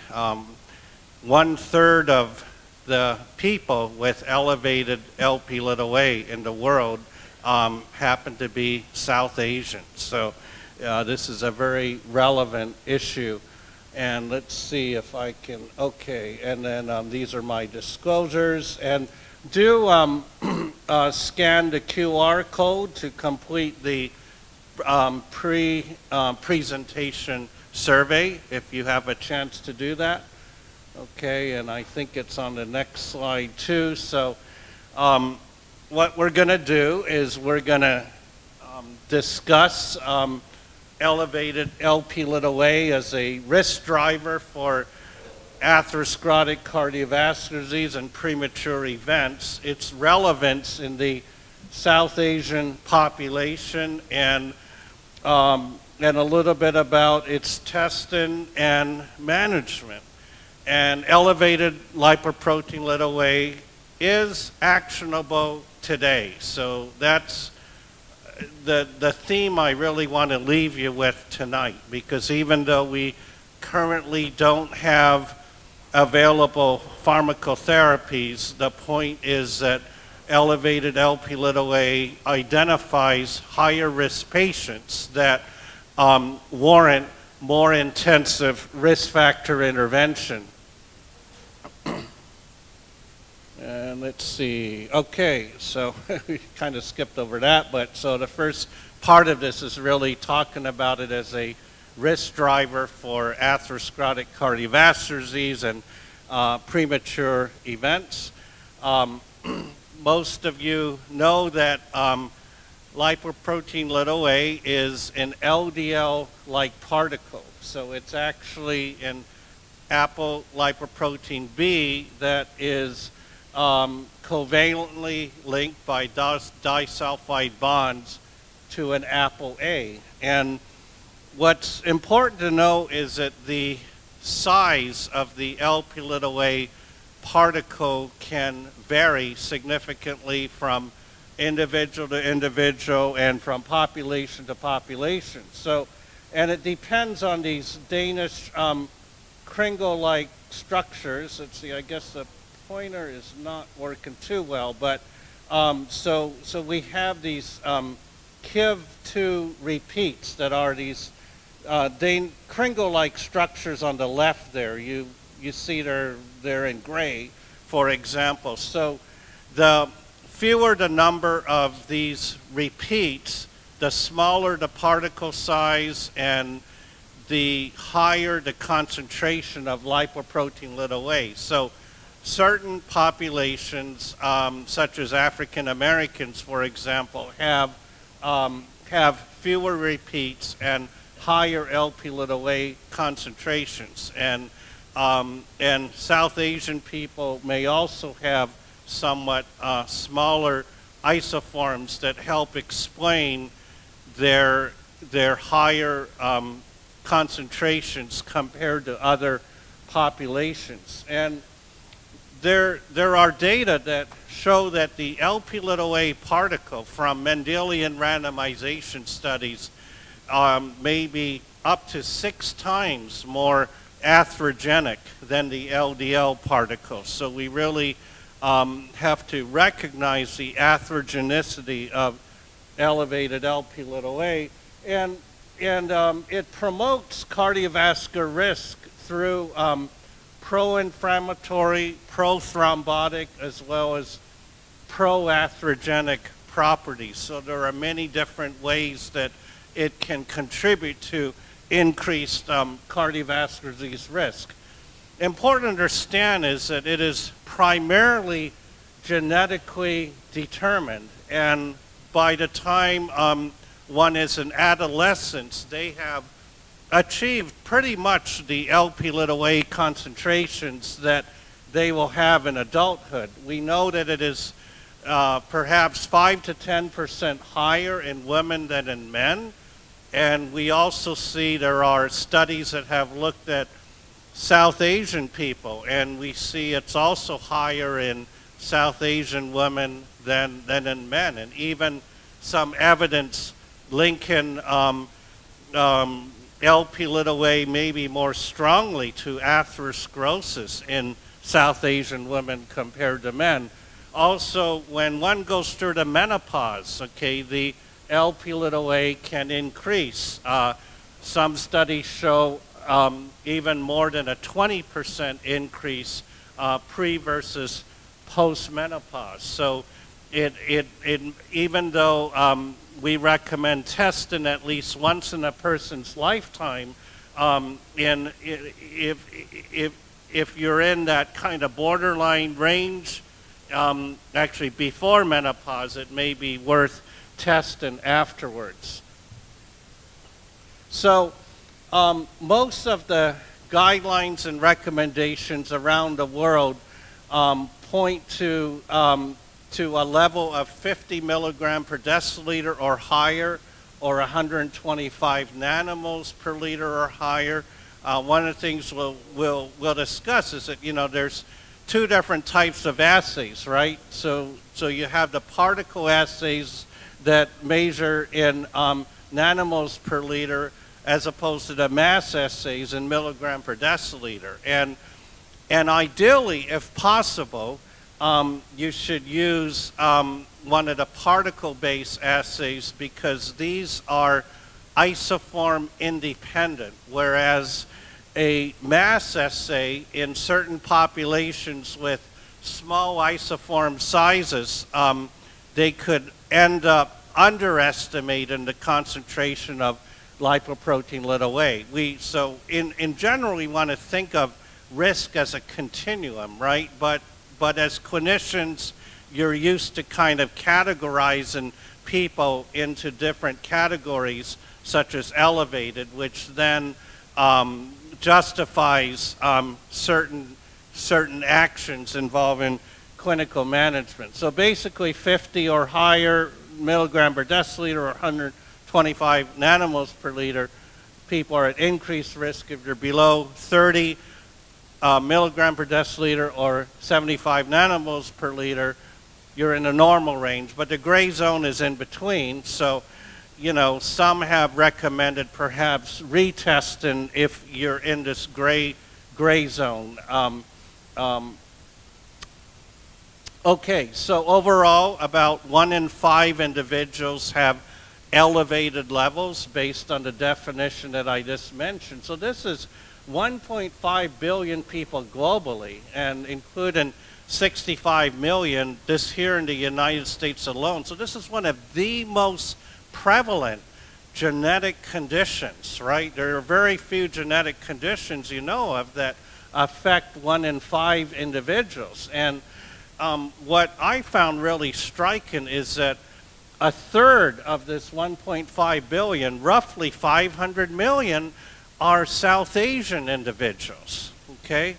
1/3 of the people with elevated LP(a) in the world happen to be South Asian. So This is a very relevant issue. And let's see if I can, okay, and then these are my disclosures. And do scan the QR code to complete the presentation survey if you have a chance to do that. Okay, and I think it's on the next slide too. So what we're going to do is we're going to discuss elevated Lp(a) as a risk driver for atherosclerotic cardiovascular disease and premature events, its relevance in the South Asian population, and a little bit about its testing and management. And elevated lipoprotein(a) is actionable today. So that's the theme I really want to leave you with tonight, because even though we currently don't have available pharmacotherapies, the point is that elevated Lp(a) identifies higher risk patients that warrant more intensive risk factor intervention. And let's see, okay, so we kind of skipped over that, but so the first part of this is really talking about it as a risk driver for atherosclerotic cardiovascular disease and premature events. Most of you know that lipoprotein(a) is an LDL-like particle, so it's actually an apolipoprotein B that is covalently linked by disulfide bonds to an ApoA. And what's important to know is that the size of the Lp(a) particle can vary significantly from individual to individual and from population to population. So, and it depends on these Danish Kringle-like structures. Let's see, I guess the pointer is not working too well, but so we have these KIV2 repeats that are these Kringle-like structures on the left there. You see they're in gray, for example. So the fewer the number of these repeats, the smaller the particle size and the higher the concentration of lipoprotein(a). So certain populations, such as African Americans, for example, have fewer repeats and higher Lp(a) concentrations, and South Asian people may also have somewhat smaller isoforms that help explain their higher concentrations compared to other populations. And there are data that show that the Lp(a) particle from Mendelian randomization studies may be up to 6 times more atherogenic than the LDL particle. So we really have to recognize the atherogenicity of elevated Lp(a), and it promotes cardiovascular risk through pro-inflammatory, pro-thrombotic, as well as pro-atherogenic properties. So there are many different ways that it can contribute to increased cardiovascular disease risk. Important to understand is that it is primarily genetically determined, and by the time one is in adolescence, they have achieved pretty much the Lp(a) concentrations that they will have in adulthood. We know that it is perhaps 5 to 10% higher in women than in men, and we also see there are studies that have looked at South Asian people, and we see it's also higher in South Asian women than in men, and even some evidence linking Lp(a) maybe more strongly to atherosclerosis in South Asian women compared to men. Also, when one goes through the menopause, okay, the Lp(a) can increase. Some studies show even more than a 20% increase pre versus post-menopause. So even though we recommend testing at least once in a person's lifetime, if you're in that kind of borderline range, actually before menopause, it may be worth testing afterwards. So most of the guidelines and recommendations around the world point to a level of 50 milligram per deciliter or higher, or 125 nanomoles per liter or higher. One of the things we'll discuss is that, you know, there's two different types of assays, right? So you have the particle assays that measure in nanomoles per liter, as opposed to the mass assays in milligram per deciliter. And ideally, if possible, you should use one of the particle-based assays, because these are isoform independent, whereas a mass assay in certain populations with small isoform sizes, they could end up underestimating the concentration of lipoprotein(a). So in general, we want to think of risk as a continuum, right? But as clinicians, you're used to kind of categorizing people into different categories, such as elevated, which then justifies certain actions involving clinical management. So basically 50 or higher milligram per deciliter or 125 nanomoles per liter, people are at increased risk. If they're below 30 milligram per deciliter or 75 nanomoles per liter, you're in a normal range. But the gray zone is in between. So, you know, some have recommended perhaps retesting if you're in this gray zone. Okay, so overall, about 1 in 5 individuals have elevated levels based on the definition that I just mentioned. So this is 1.5 billion people globally, and including 65 million this here in the United States alone. So this is one of the most prevalent genetic conditions, right? There are very few genetic conditions you know of that affect 1 in 5 individuals. And what I found really striking is that a third of this 1.5 billion, roughly 500 million, are South Asian individuals, okay?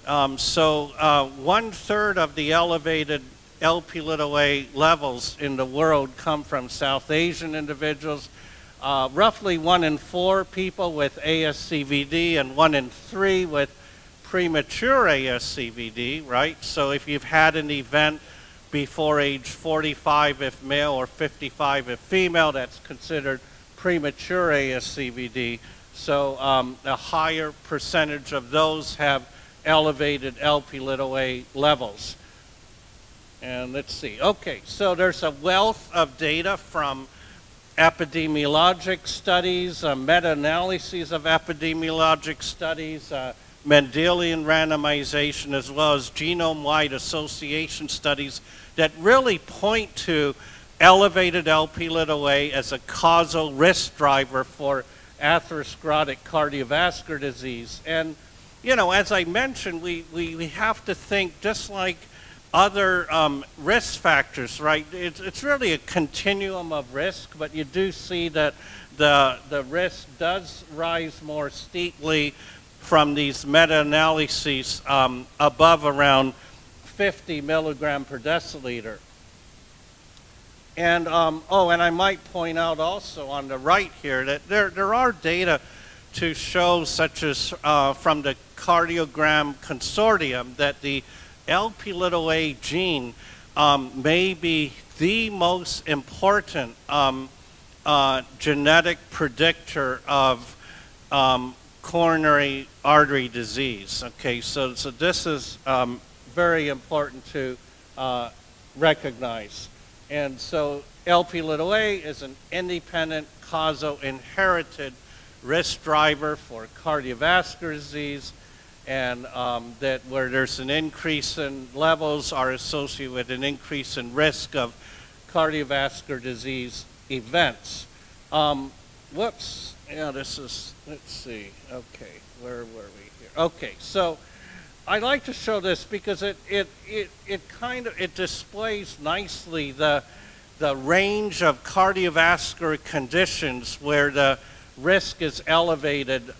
So 1/3 of the elevated Lp(a) levels in the world come from South Asian individuals. Roughly 1 in 4 people with ASCVD and 1 in 3 with premature ASCVD, right? So if you've had an event before age 45 if male or 55 if female, that's considered premature ASCVD. So a higher percentage of those have elevated Lp(a) levels. And let's see. Okay, so there's a wealth of data from epidemiologic studies, meta-analyses of epidemiologic studies, Mendelian randomization, as well as genome-wide association studies that really point to elevated Lp(a) as a causal risk driver for atherosclerotic cardiovascular disease. And, you know, as I mentioned, we have to think just like other risk factors, right? It's really a continuum of risk, but you do see that the risk does rise more steeply from these meta-analyses above around 50 milligram per deciliter. And, and I might point out also on the right here that there are data to show, such as from the Cardiogram Consortium, that the Lp(a) gene may be the most important genetic predictor of coronary artery disease. Okay, so this is very important to recognize. And so Lp(a) is an independent causal inherited risk driver for cardiovascular disease, and that where there's an increase in levels are associated with an increase in risk of cardiovascular disease events. Whoops, yeah, this is, let's see, okay, where were we here? Okay, so I like to show this because it displays nicely the range of cardiovascular conditions where the risk is elevated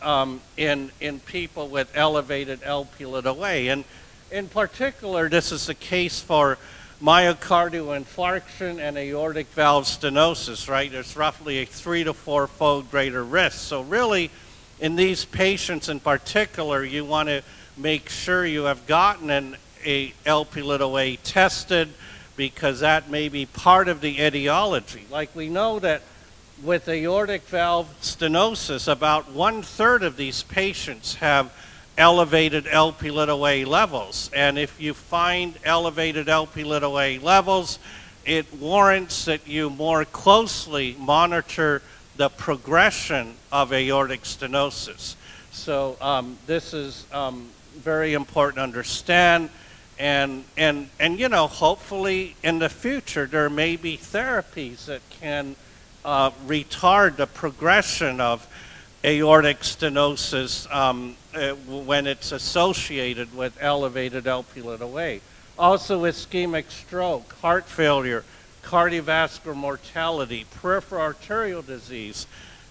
in people with elevated Lp(a). And in particular, this is the case for myocardial infarction and aortic valve stenosis, right? There's roughly a 3 to 4-fold greater risk. So really, in these patients in particular, you want to make sure you have gotten a Lp(a) tested, because that may be part of the etiology. Like we know that with aortic valve stenosis, about 1/3 of these patients have elevated Lp(a) levels. And if you find elevated Lp(a) levels, it warrants that you more closely monitor the progression of aortic stenosis. So this is very important to understand. And you know, hopefully in the future there may be therapies that can retard the progression of aortic stenosis when it's associated with elevated Lp(a). Also ischemic stroke, heart failure, cardiovascular mortality, peripheral arterial disease,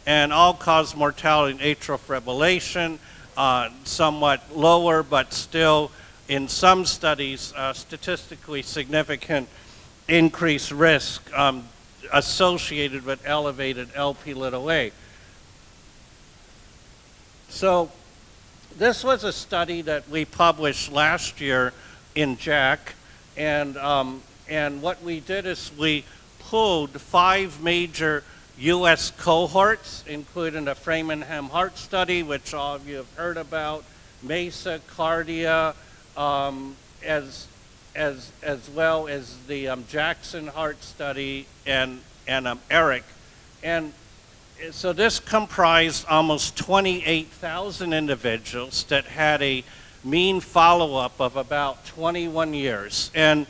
and all-cause mortality and atrial fibrillation, somewhat lower, but still in some studies statistically significant increased risk associated with elevated Lp(a). So this was a study that we published last year in JACC, and what we did is we pulled 5 major U.S. cohorts, including the Framingham Heart Study, which all of you have heard about, MESA, Cardia, as well as the Jackson Heart Study and ERIC. And so this comprised almost 28,000 individuals that had a mean follow-up of about 21 years. And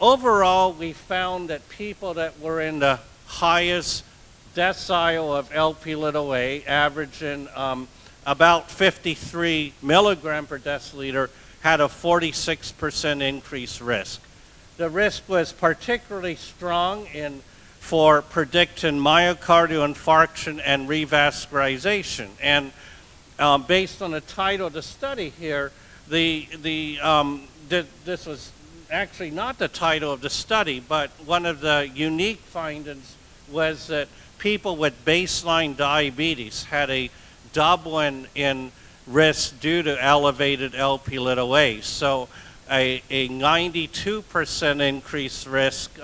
overall, we found that people that were in the highest decile of Lp(a), averaging about 53 milligram per deciliter, had a 46% increased risk. The risk was particularly strong for predicting myocardial infarction and revascularization. And based on the title of the study here, this was actually not the title of the study, but one of the unique findings was that people with baseline diabetes had a doubling in risk due to elevated Lp(a). So a 92% increased risk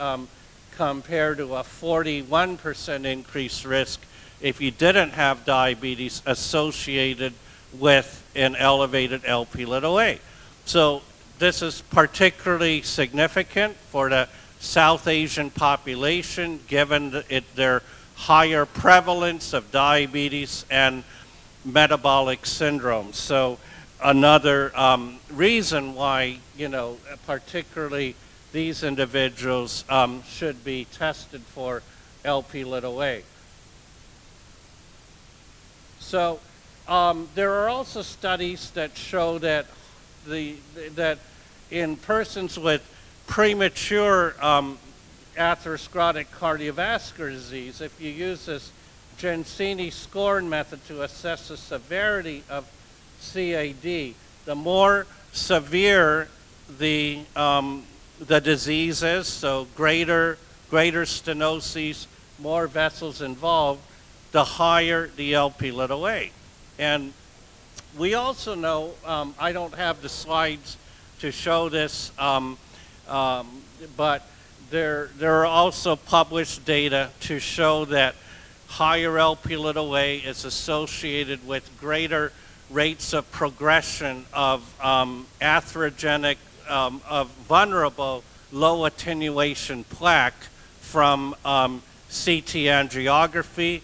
compared to a 41% increased risk if you didn't have diabetes associated with an elevated Lp(a). So this is particularly significant for the South Asian population, given their higher prevalence of diabetes and metabolic syndrome. So another reason why, you know, particularly these individuals should be tested for Lp(a). So there are also studies that show that that in persons with premature atherosclerotic cardiovascular disease, if you use this Gensini scoring method to assess the severity of CAD, the more severe the disease is, so greater stenosis, more vessels involved, the higher the Lp(a). And we also know, I don't have the slides to show this, but there are also published data to show that higher Lp(a) is associated with greater rates of progression of atherogenic, of vulnerable low attenuation plaque from CT angiography.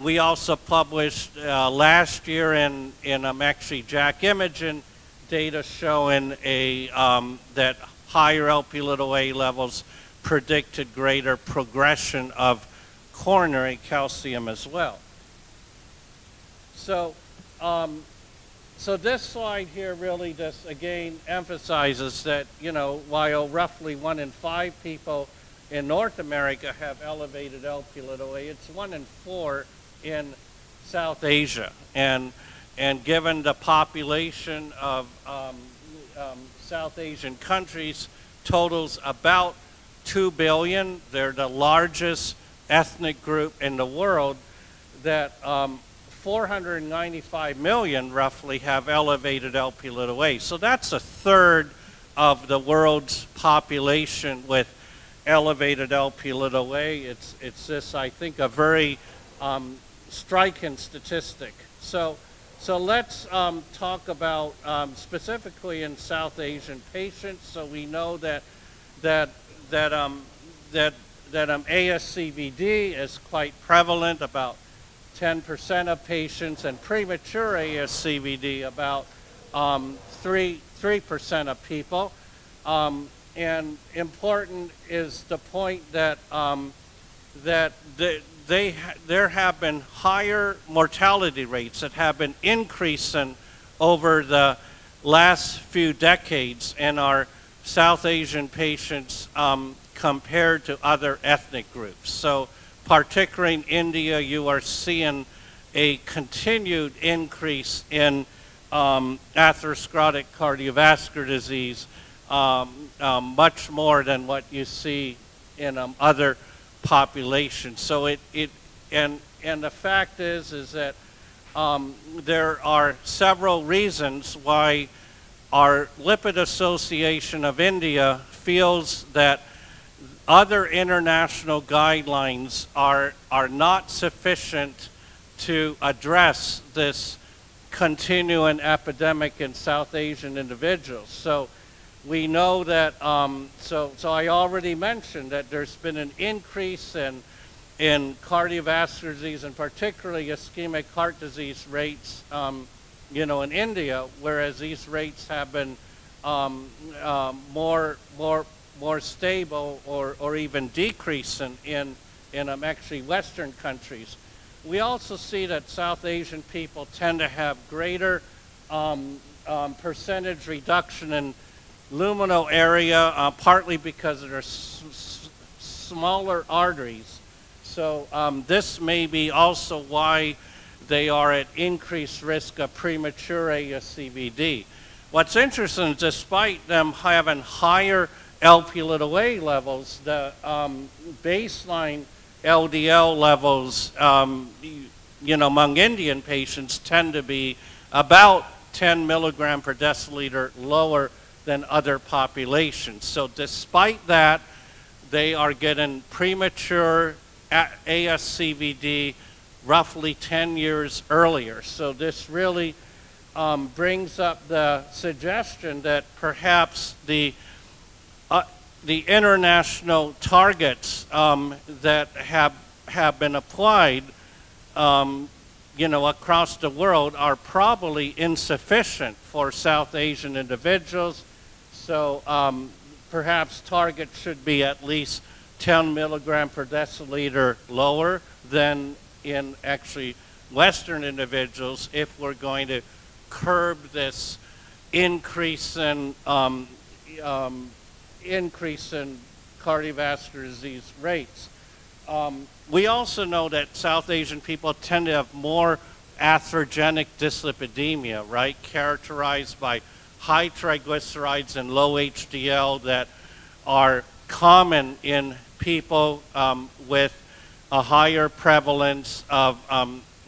We also published last year in actually JAK imaging data showing that higher Lp(a) levels predicted greater progression of coronary calcium as well. So, so this slide here really just again emphasizes that, you know, while roughly 1 in 5 people in North America have elevated Lp(a), it's 1 in 4 in South Asia. And given the population of South Asian countries totals about 2 billion, they're the largest ethnic group in the world, that 495 million roughly have elevated Lp(a). So that's a third of the world's population with elevated Lp(a). It's this, I think, a very striking statistic. So let's talk about specifically in South Asian patients. So we know that ASCVD is quite prevalent, about 10% of patients, and premature ASCVD about 3% of people. And important is the point that there have been higher mortality rates that have been increasing over the last few decades in our South Asian patients compared to other ethnic groups. So particularly in India, you are seeing a continued increase in atherosclerotic cardiovascular disease, much more than what you see in other populations. So and the fact is that there are several reasons why our Lipid Association of India feels that other international guidelines are not sufficient to address this continuing epidemic in South Asian individuals. So we know that, so I already mentioned that there's been an increase in cardiovascular disease, and particularly ischemic heart disease rates, you know, in India, whereas these rates have been more stable or even decreasing in actually Western countries. We also see that South Asian people tend to have greater percentage reduction in luminal area, partly because of their smaller arteries. So this may be also why they are at increased risk of premature ASCVD. What's interesting is despite them having higher Lp(a) levels, the baseline LDL levels, you know, among Indian patients tend to be about 10 milligram per deciliter lower than other populations. So despite that, they are getting premature ASCVD roughly 10 years earlier. So this really brings up the suggestion that perhaps the international targets that have been applied, you know, across the world are probably insufficient for South Asian individuals. So perhaps targets should be at least 10 milligram per deciliter lower than in actually Western individuals if we're going to curb this increase in cardiovascular disease rates. We also know that South Asian people tend to have more atherogenic dyslipidemia, right? Characterized by high triglycerides and low HDL that are common in people with a higher prevalence of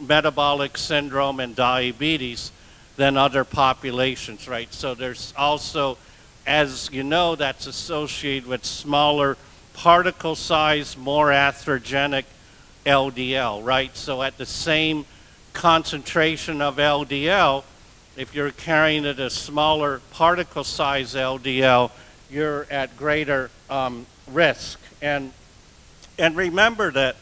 metabolic syndrome and diabetes than other populations, right? So there's also, as you know, that's associated with smaller particle size, more atherogenic LDL, right? So at the same concentration of LDL, if you're carrying it a smaller particle size LDL, you're at greater risk. And And remember that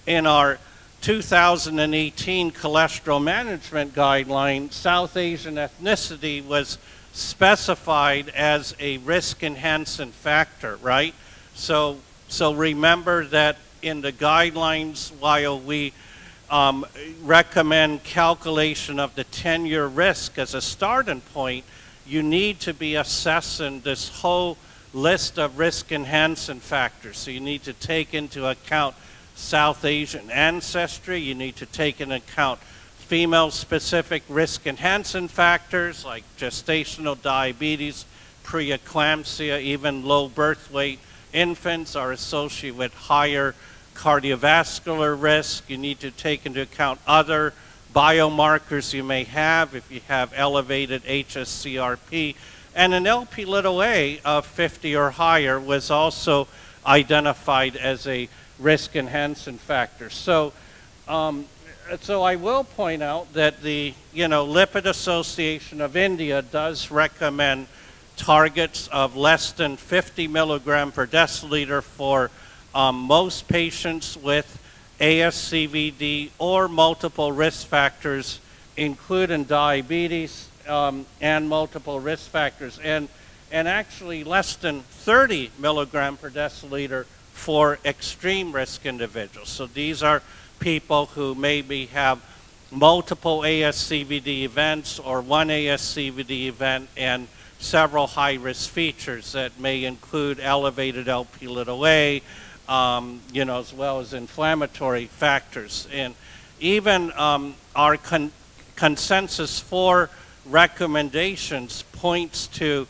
in our 2018 cholesterol management guideline, South Asian ethnicity was specified as a risk enhancing factor, right? So remember that in the guidelines, while we recommend calculation of the 10-year risk as a starting point, you need to be assessing this whole list of risk enhancing factors. So you need to take into account South Asian ancestry, you need to take into account female-specific risk-enhancing factors like gestational diabetes, preeclampsia, even low birth weight infants are associated with higher cardiovascular risk. You need to take into account other biomarkers you may have if you have elevated HSCRP. And an Lp(a) of 50 or higher was also identified as a risk-enhancing factor. So I will point out that the Lipid Association of India does recommend targets of less than 50 milligram per deciliter for most patients with ASCVD or multiple risk factors, including diabetes and multiple risk factors, and actually less than 30 milligram per deciliter for extreme risk individuals. So these are people who maybe have multiple ASCVD events or one ASCVD event and several high-risk features that may include elevated Lp(a), as well as inflammatory factors. And even our consensus 4 recommendations points to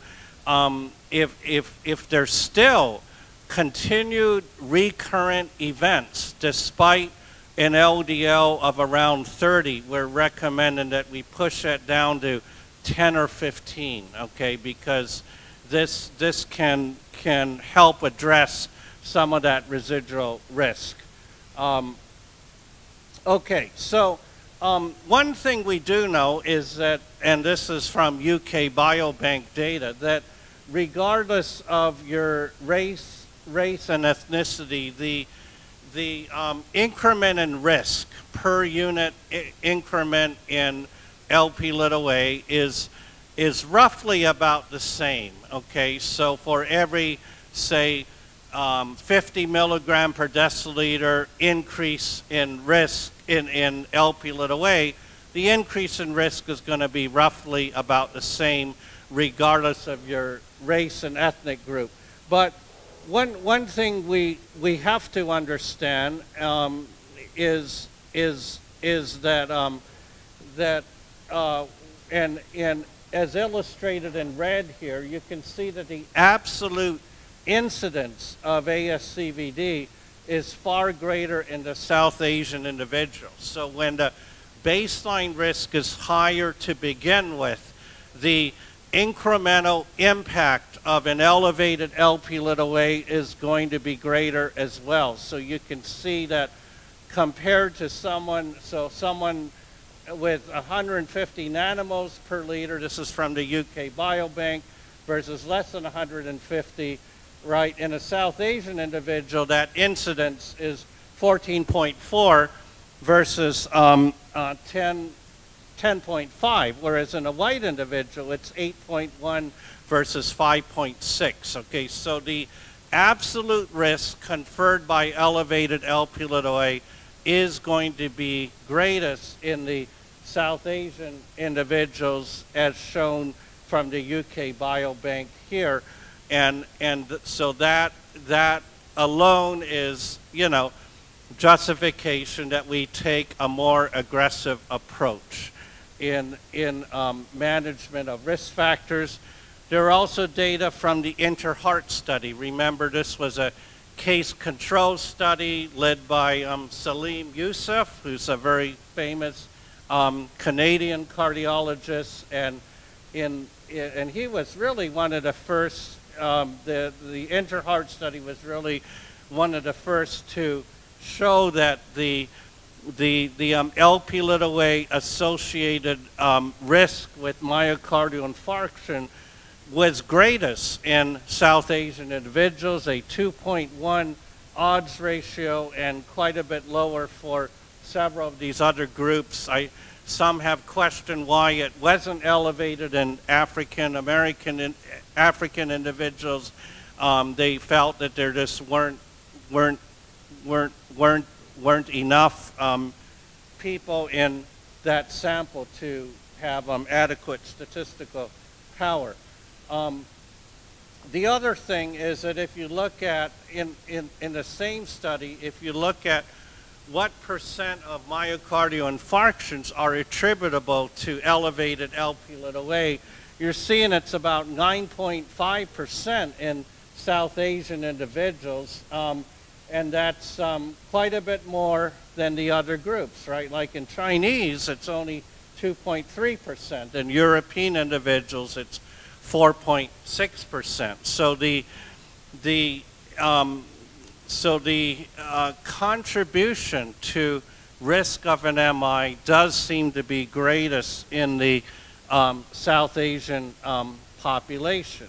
if there's still continued recurrent events despite an LDL of around 30, we're recommending that we push that down to 10 or 15, okay, because this can help address some of that residual risk. Okay, so one thing we do know is that, and this is from UK Biobank data, that regardless of your race and ethnicity, the increment in risk per unit increment in Lp(a) is roughly about the same, okay? So for every, say, 50 milligram per deciliter increase in risk in Lp(a), the increase in risk is going to be roughly about the same regardless of your race and ethnic group. But one thing we have to understand is that and as illustrated in red here, you can see that the absolute incidence of ASCVD is far greater in the South Asian individuals. So when the baseline risk is higher to begin with, the incremental impact of an elevated Lp(a) is going to be greater as well. So you can see that compared to someone with 150 nanomoles per liter, this is from the UK Biobank, versus less than 150, right? In a South Asian individual, that incidence is 14.4 versus 10.5, whereas in a white individual, it's 8.1 versus 5.6, okay? So the absolute risk conferred by elevated Lp(a) is going to be greatest in the South Asian individuals as shown from the UK Biobank here. And so that alone is, justification that we take a more aggressive approach in management of risk factors. There are also data from the Inter-Heart study. Remember, this was a case control study led by Salim Youssef, who's a very famous Canadian cardiologist, and he was really one of the first. The Inter-Heart study was really one of the first to show that the Lp(a) associated risk with myocardial infarction was greatest in South Asian individuals, a 2.1 odds ratio and quite a bit lower for several of these other groups. Some have questioned why it wasn't elevated in African individuals. They felt that there just weren't enough people in that sample to have adequate statistical power. The other thing is that if you look at, in the same study, if you look at what percent of myocardial infarctions are attributable to elevated Lp(a), you're seeing it's about 9.5% in South Asian individuals, and that's quite a bit more than the other groups, right? Like in Chinese, it's only 2.3%. In European individuals, it's 4.6%. So the contribution to risk of an MI does seem to be greatest in the South Asian population.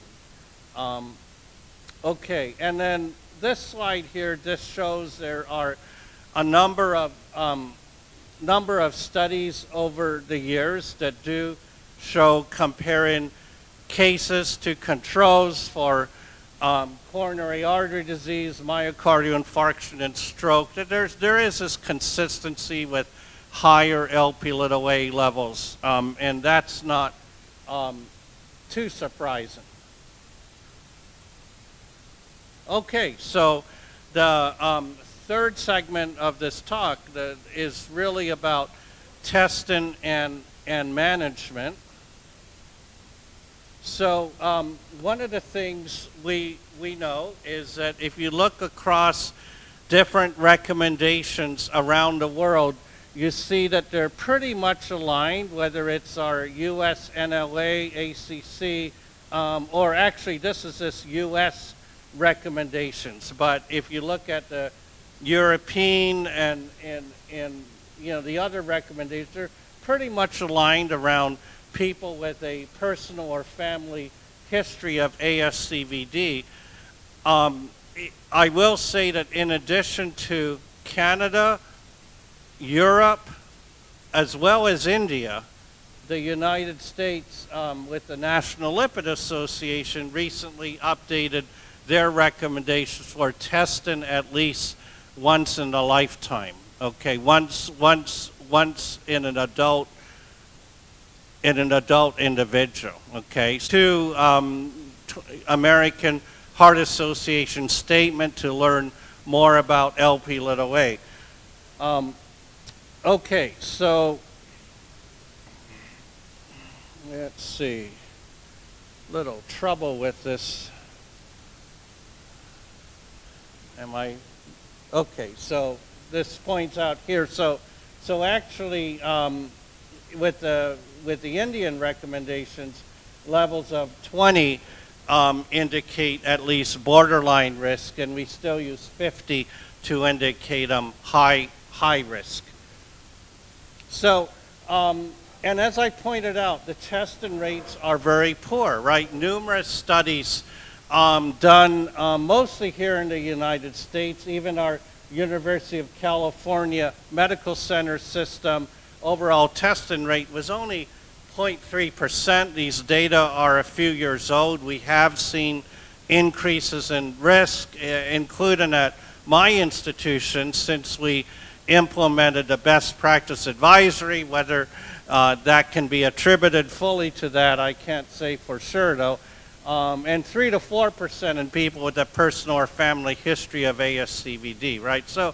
Okay, and then this slide here just shows there are a number of studies over the years that do show comparing cases to controls for coronary artery disease, myocardial infarction, and stroke. There is this consistency with higher Lp(a) levels, and that's not too surprising. Okay, so the third segment of this talk is really about testing and management. So one of the things we know is that if you look across different recommendations around the world, you see that they're pretty much aligned, whether it's our US NLA, ACC, or actually this US recommendations. But if you look at the European and you know the other recommendations, they're pretty much aligned around people with a personal or family history of ASCVD. I will say that in addition to Canada, Europe, as well as India, the United States, with the National Lipid Association, recently updated their recommendations for testing at least once in a lifetime. Okay, once in an adult individual. Okay, to American Heart Association statement to learn more about Lp(a). Okay, so let's see. Little trouble with this. Okay, so this points out here. So actually, with the Indian recommendations, levels of 20 indicate at least borderline risk, and we still use 50 to indicate high risk. So, and as I pointed out, the testing rates are very poor, right? Numerous studies done mostly here in the United States, even our University of California Medical Center system, overall testing rate was only 0.3%. These data are a few years old. We have seen increases in risk, including at my institution, since we implemented the best practice advisory. Whether that can be attributed fully to that, I can't say for sure, though. And 3 to 4% in people with a personal or family history of ASCVD, right? So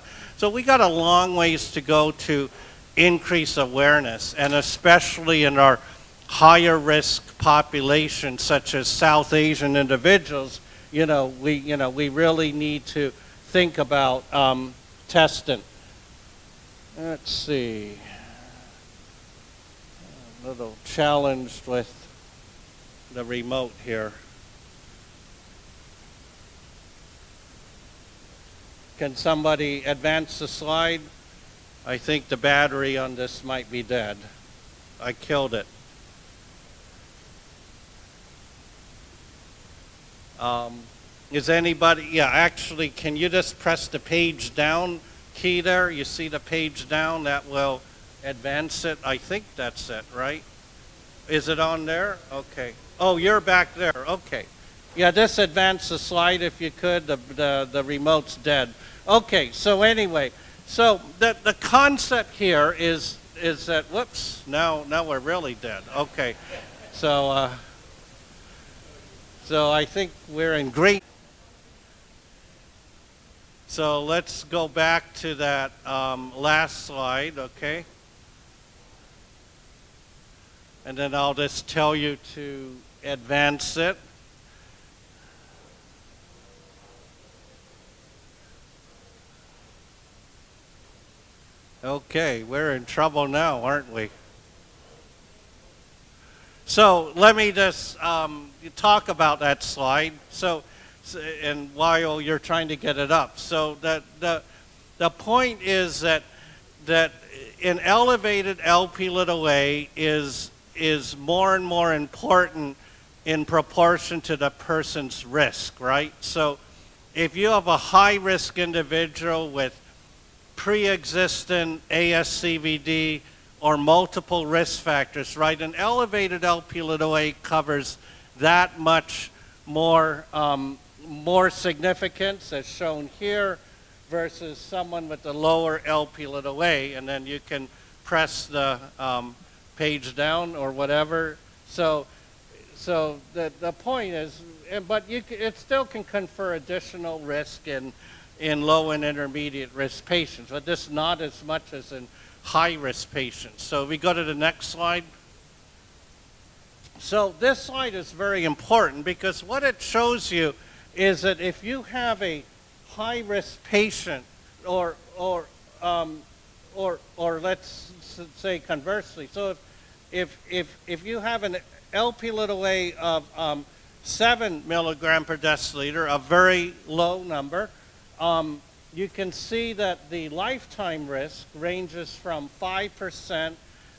we got a long ways to go to increase awareness, and especially in our higher risk population, such as South Asian individuals, we really need to think about testing. Let's see. A little challenged with the remote here. Can somebody advance the slide? I think the battery on this might be dead. I killed it. Is anybody, yeah, actually, can you just press the page down key there? You see the page down? That will advance it. I think that's it, right? Is it on there? Okay. Oh, you're back there. Okay. Yeah, just advance the slide if you could. The remote's dead. Okay, so anyway, so the concept here is that, whoops, now we're really dead. Okay. So, so I think we're in great. So let's go back to that last slide, okay? And then I'll just tell you to advance it. Okay, we're in trouble now, aren't we? So let me just talk about that slide. So, and while you're trying to get it up, so the point is that an elevated LP(a) is more and more important in proportion to the person's risk, right? So if you have a high-risk individual with pre-existing ASCVD or multiple risk factors, right? An elevated LP(a) covers that much more, more significance as shown here versus someone with the lower LP(a), and then you can press the page down or whatever. So the point is, but it still can confer additional risk in low and intermediate risk patients, but this not as much as in high risk patients. So we go to the next slide. So this slide is very important because what it shows you is that if you have a high risk patient, or let's say conversely, so if you have an LP(a) of 7 milligram per deciliter, a very low number, you can see that the lifetime risk ranges from 5%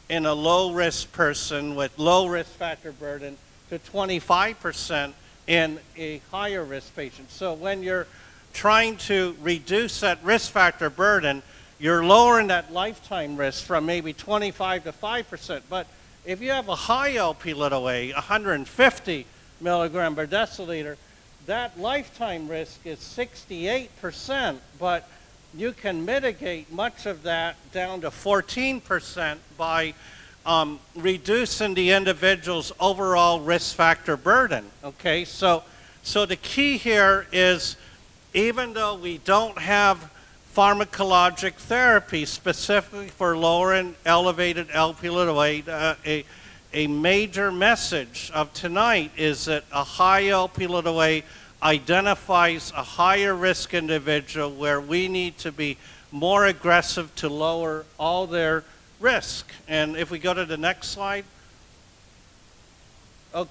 in a low-risk person with low risk factor burden to 25% in a higher risk patient. So when you're trying to reduce that risk factor burden, you're lowering that lifetime risk from maybe 25 to 5%. But if you have a high LP(a), 150 milligram per deciliter, that lifetime risk is 68%, but you can mitigate much of that down to 14% by reducing the individual's overall risk factor burden. Okay, so the key here is, even though we don't have pharmacologic therapy specifically for lowering elevated LP(a), a major message of tonight is that a high LP(a) identifies a higher risk individual where we need to be more aggressive to lower all their risk. And if we go to the next slide. Okay,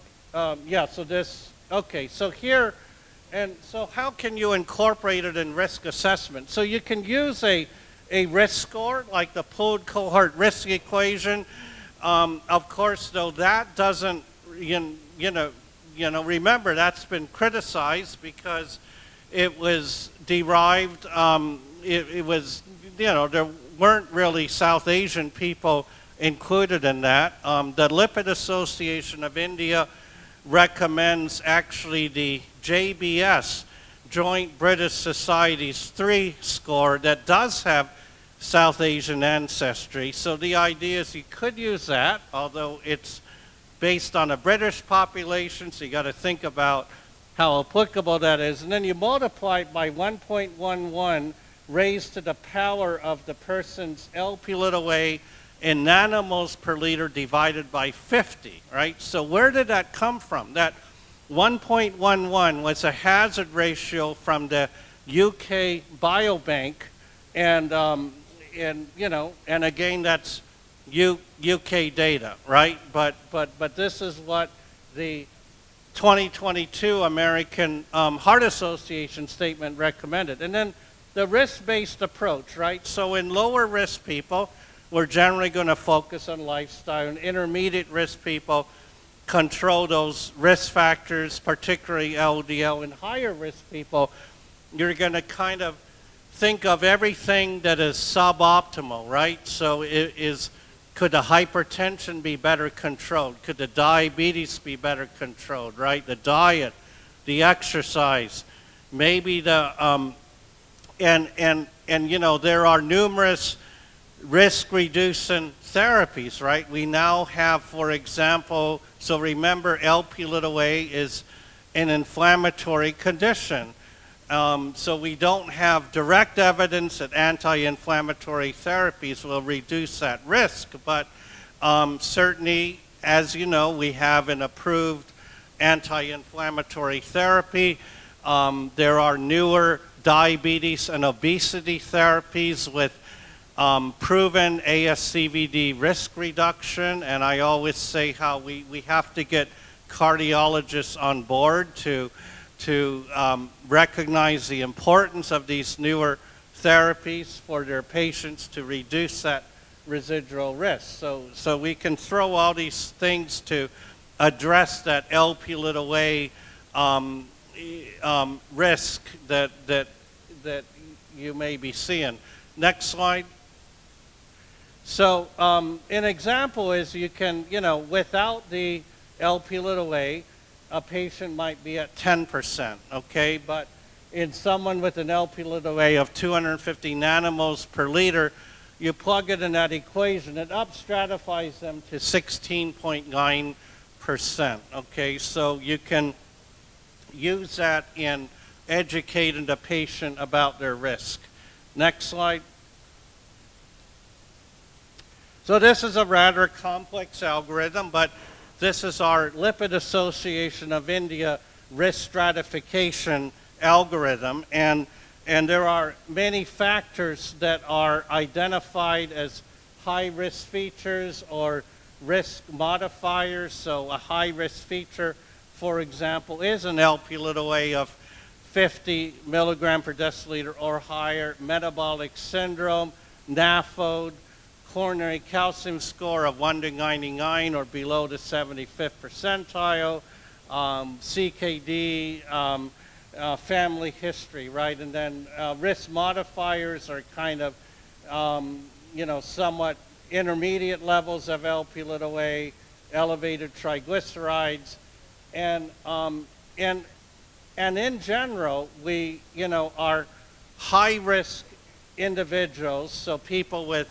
yeah, so this, okay, so here, and so how can you incorporate it in risk assessment? So you can use a risk score, like the pooled cohort risk equation. Of course, though, that doesn't, remember, that's been criticized because it was derived, it was, there weren't really South Asian people included in that. The Lipid Association of India recommends actually the JBS, Joint British Society's 3 score that does have South Asian ancestry. So the idea is you could use that, although it's based on a British population, so you got to think about how applicable that is. And then you multiply it by 1.11 raised to the power of the person's LP(a) in nanomoles per liter divided by 50, right? So where did that come from? That 1.11 was a hazard ratio from the UK Biobank, and again, that's UK data, right? But this is what the 2022 American Heart Association statement recommended. And then the risk-based approach, right? So in lower risk people, we're generally going to focus on lifestyle. In intermediate risk people, control those risk factors, particularly LDL. In higher risk people, you're going to kind of think of everything that is suboptimal, right? So could the hypertension be better controlled? Could the diabetes be better controlled, right? The diet, the exercise, maybe the, and you know, there are numerous risk-reducing therapies, right? We now have, for example, so remember Lp(a) is an inflammatory condition. So we don't have direct evidence that anti-inflammatory therapies will reduce that risk, but certainly, as you know, we have an approved anti-inflammatory therapy. There are newer diabetes and obesity therapies with proven ASCVD risk reduction, and I always say how we have to get cardiologists on board to recognize the importance of these newer therapies for their patients to reduce that residual risk. So we can throw all these things to address that Lp(a) risk that you may be seeing. Next slide. So an example is you can, you know, without the Lp(a), a patient might be at 10%, okay? But in someone with an Lp(a) of 250 nanomoles per liter, you plug it in that equation, it up-stratifies them to 16.9%, okay? So you can use that in educating the patient about their risk. Next slide. So this is a rather complex algorithm, but this is our Lipid Association of India risk stratification algorithm, and there are many factors that are identified as high-risk features or risk modifiers. So a high-risk feature, for example, is an Lp(a) of 50 milligram per deciliter or higher, metabolic syndrome, NAFOD, coronary calcium score of 1 to 99 or below the 75th percentile, CKD, family history, right? And then risk modifiers are kind of, you know, somewhat intermediate levels of Lp(a), elevated triglycerides, and in general, we, you know, are high-risk individuals, so people with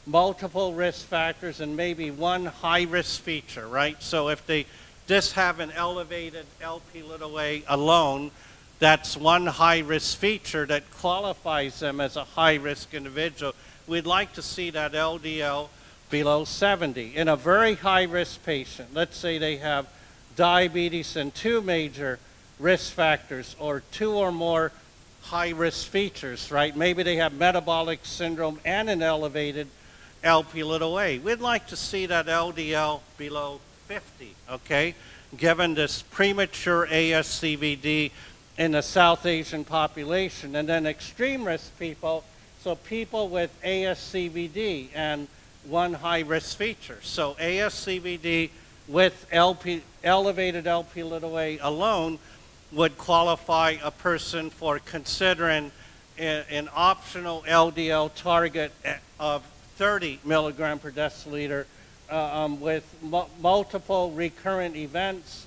multiple risk factors and maybe one high-risk feature, right? So if they just have an elevated Lp(a) alone, that's one high-risk feature that qualifies them as a high-risk individual. We'd like to see that LDL below 70. In a very high-risk patient, let's say they have diabetes and 2 major risk factors or 2 or more high-risk features, right? Maybe they have metabolic syndrome and an elevated Lp(a). We'd like to see that LDL below 50, okay? Given this premature ASCVD in the South Asian population. And then extreme risk people, so people with ASCVD and one high-risk feature. So ASCVD with elevated Lp(a) alone would qualify a person for considering an optional LDL target of 30 milligram per deciliter with multiple recurrent events.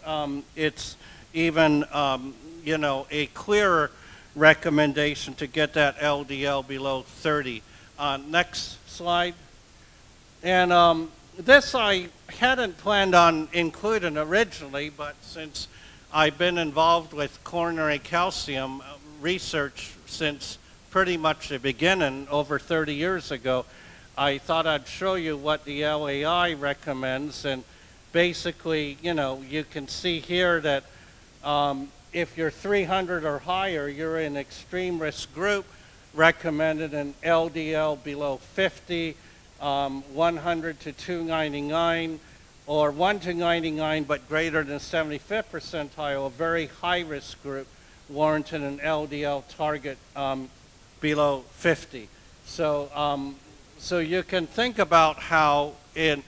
It's even, you know, a clearer recommendation to get that LDL below 30. Next slide. And this I hadn't planned on including originally, but since I've been involved with coronary calcium research since pretty much the beginning, over 30 years ago, I thought I'd show you what the LAI recommends. And basically, you know, you can see here that if you're 300 or higher, you're in extreme risk group, recommended an LDL below 50, 100 to 299, or 1 to 99 but greater than 75th percentile, a very high risk group, warranted an LDL target below 50. So, so you can think about how in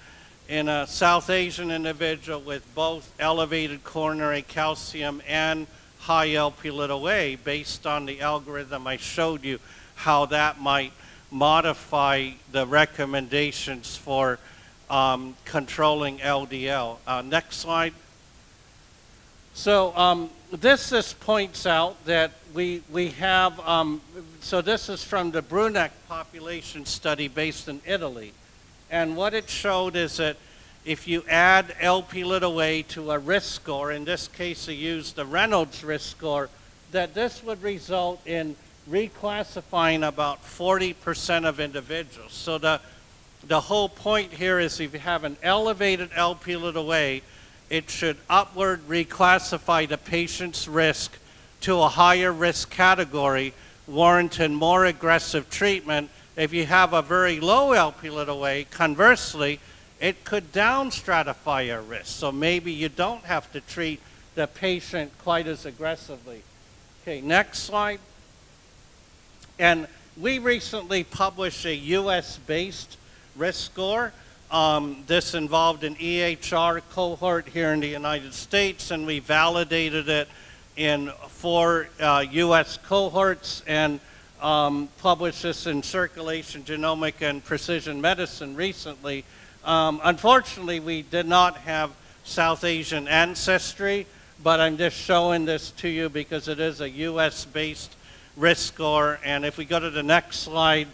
in a South Asian individual with both elevated coronary calcium and high LP(a), based on the algorithm I showed you, how that might modify the recommendations for controlling LDL. Next slide. So this points out that we have, so this is from the Bruneck population study based in Italy. And what it showed is that if you add LP(a) to a risk score, in this case they used the Reynolds risk score, that this would result in reclassifying about 40% of individuals. So the whole point here is if you have an elevated LP(a), it should upward reclassify the patient's risk to a higher risk category, warranting more aggressive treatment. If you have a very low LP(a), conversely, it could down stratify your risk. So maybe you don't have to treat the patient quite as aggressively. Okay, next slide. And we recently published a US-based risk score. This involved an EHR cohort here in the United States, and we validated it in 4 US cohorts and published this in Circulation Genomic and Precision Medicine recently. Unfortunately, we did not have South Asian ancestry, but I'm just showing this to you because it is a US-based risk score. And if we go to the next slide,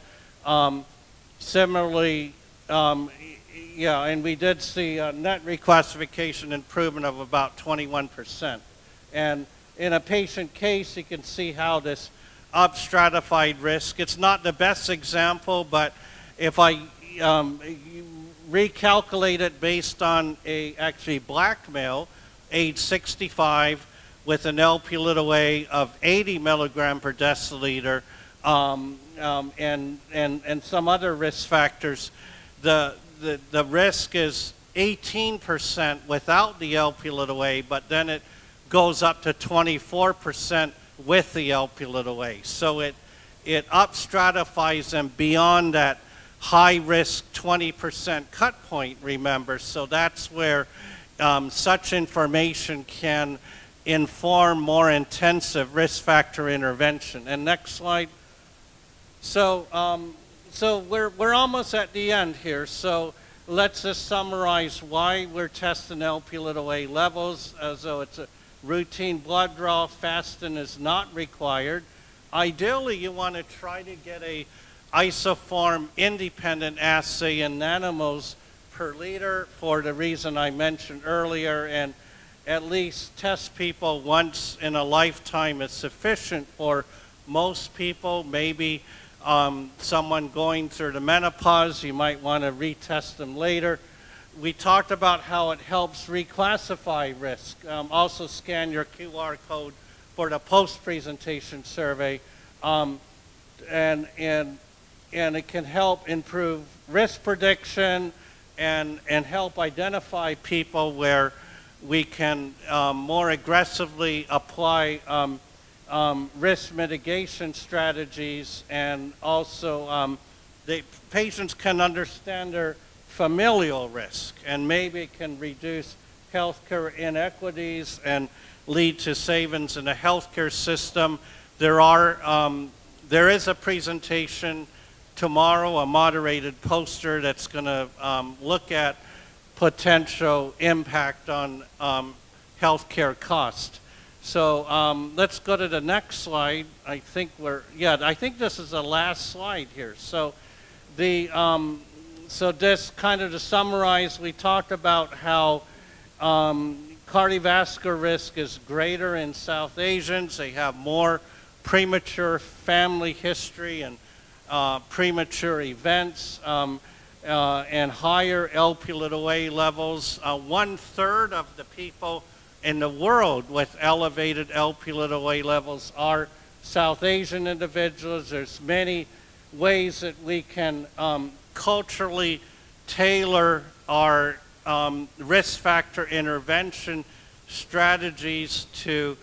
similarly, yeah, and we did see a net reclassification improvement of about 21%. And in a patient case, you can see how this up-stratified risk, it's not the best example, but if I recalculate it based on a actually black male, age 65, with an LP(a) of 80 milligram per deciliter, and some other risk factors, the risk is 18% without the LP(a), but then it goes up to 24% with the LP(a). So it up stratifies them beyond that high risk 20% cut point, remember. So that's where such information can inform more intensive risk factor intervention. And next slide. So, so we're almost at the end here. So let's just summarize why we're testing LP(a) levels, as though it's a routine blood draw. Fasting is not required. Ideally, you want to try to get a isoform independent assay in nanomoles per liter for the reason I mentioned earlier, and at least test people once in a lifetime is sufficient for most people. Maybe someone going through the menopause, you might want to retest them later. We talked about how it helps reclassify risk. Also scan your QR code for the post-presentation survey. And it can help improve risk prediction and help identify people where we can more aggressively apply risk mitigation strategies, and also the patients can understand their familial risk, and maybe it can reduce healthcare inequities and lead to savings in the healthcare system. There is a presentation tomorrow, a moderated poster that's going to look at potential impact on healthcare cost. So let's go to the next slide. I think I think this is the last slide here. So so this kind of to summarize, we talked about how cardiovascular risk is greater in South Asians. They have more premature family history and premature events, and higher LP(a) levels. 1/3 of the people in the world with elevated LP(a) levels are South Asian individuals. There's many ways that we can culturally tailor our risk factor intervention strategies to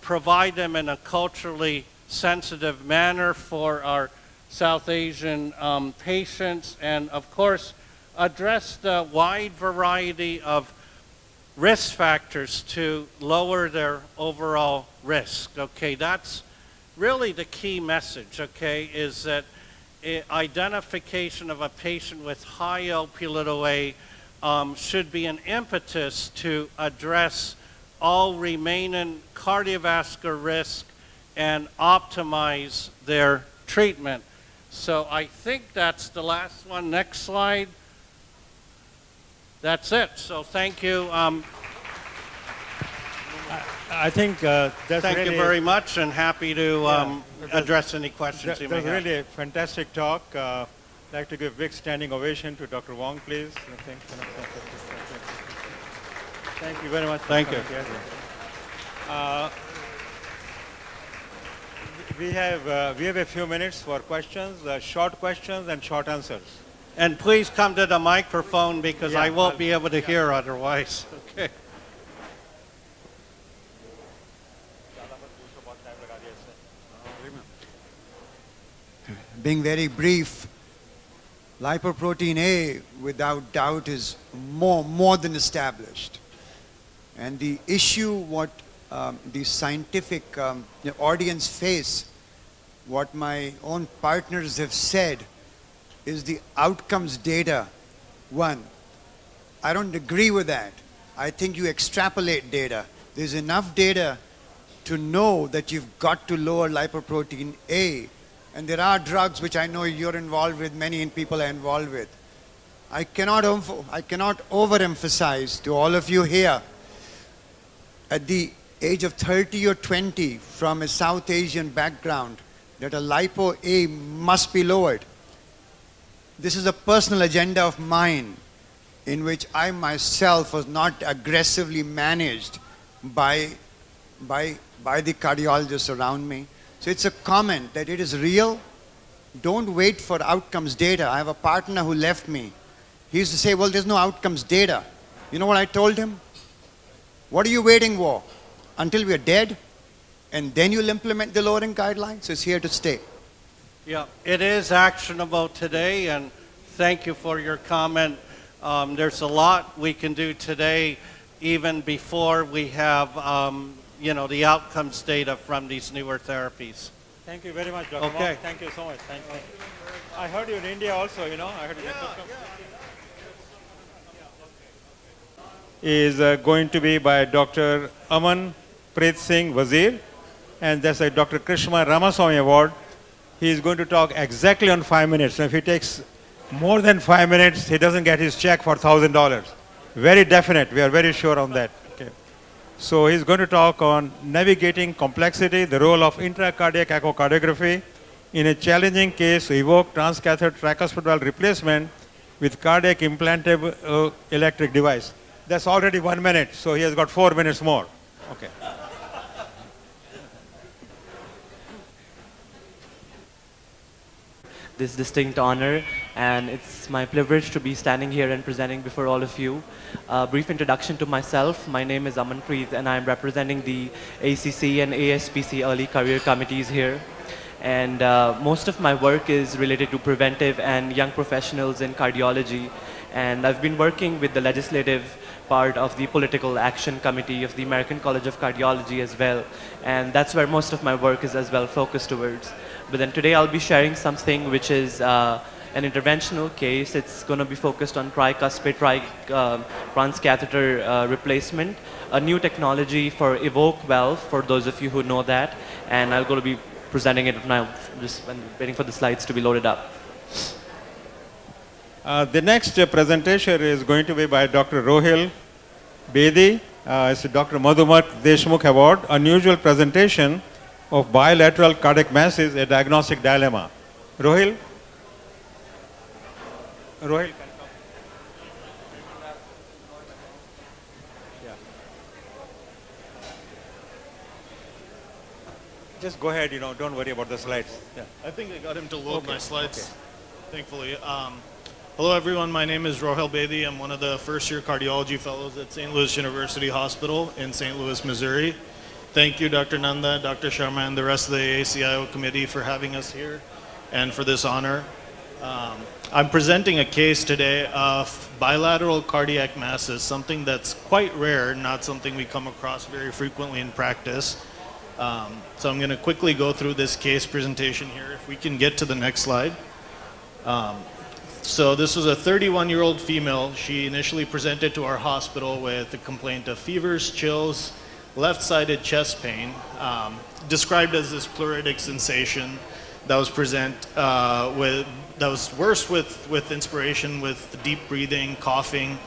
provide them in a culturally sensitive manner for our South Asian patients. And of course, addressed a wide variety of risk factors to lower their overall risk. Okay, that's really the key message, okay, is that identification of a patient with high Lp(a) should be an impetus to address all remaining cardiovascular risk and optimize their treatment. So I think that's the last one. Next slide. That's it. So thank you. I think that's Thank really you very much, and happy to address any questions you may that's have. really a fantastic talk. I'd like to give a big standing ovation to Dr. Wong, please. Thank you very much. Thank you. We have a few minutes for questions, short questions and short answers. And please come to the microphone because Yeah, I won't be able to hear otherwise. Okay. Being very brief, lipoprotein A, without doubt, is more than established. And the issue what the scientific audience face, what my own partners have said, is the outcomes data. One, I don't agree with that. I think you extrapolate data. There's enough data to know that you've got to lower lipoprotein A. And there are drugs which I know you're involved with, many people are involved with. I cannot overemphasize to all of you here, at the age of 30 or 20 from a South Asian background, that a lipo A must be lowered. This is a personal agenda of mine in which I myself was not aggressively managed by the cardiologists around me. So it's a comment that it is real. Don't wait for outcomes data. I have a partner who left me. He used to say, well, there's no outcomes data. You know what I told him? What are you waiting for? Until we are dead? And then you'll implement the lowering guidelines? It's here to stay. Yeah, it is actionable today, and thank you for your comment. There's a lot we can do today, even before we have the outcomes data from these newer therapies. Thank you very much, Dr. Okay. Wong. Thank you so much. Thank you. I heard you in India also, I heard you. Is going to be by Dr. Aman Preet Singh Wazir, and that's a Dr. Krishna Ramaswamy Award. He is going to talk exactly on 5 minutes. And if he takes more than 5 minutes, he doesn't get his check for $1,000. Very definite. We are very sure on that. Okay. So he's going to talk on navigating complexity, the role of intracardiac echocardiography in a challenging case to evoke transcatheter tricuspid valve replacement with cardiac implantable electric device. That's already 1 minute, so he has got 4 minutes more. Okay. This distinct honor, and it's my privilege to be standing here and presenting before all of you. A brief introduction to myself. My name is Aman Preet, and I'm representing the ACC and ASPC Early Career Committees here. And most of my work is related to preventive and young professionals in cardiology. And I've been working with the legislative part of the Political Action Committee of the American College of Cardiology as well. And that's where most of my work is as well focused towards. But then today I'll be sharing something which is an interventional case. It's going to be focused on tricuspid transcatheter replacement, a new technology for evoke valve, for those of you who know that. And I'm going to be presenting it now, just waiting for the slides to be loaded up. The next presentation is going to be by Dr. Rohil Bedi. It's a Dr. Madhumat Deshmukh Award, unusual presentation of bilateral cardiac masses, a diagnostic dilemma. Rohil? Rohil? Yeah. Just go ahead, don't worry about the slides. Yeah. I think I got him to load my slides, thankfully. Hello everyone, my name is Rohil Bedi. I'm one of the first-year cardiology fellows at St. Louis University Hospital in St. Louis, Missouri. Thank you, Dr. Nanda, Dr. Sharma, and the rest of the ACIO committee for having us here and for this honor. I'm presenting a case today of bilateral cardiac masses, something that's quite rare, not something we come across very frequently in practice. So I'm going to quickly go through this case presentation here. If we can get to the next slide. So this was a 31-year-old female. She initially presented to our hospital with a complaint of fevers, chills, left-sided chest pain, described as this pleuritic sensation that was that was worse with inspiration, with deep breathing, coughing.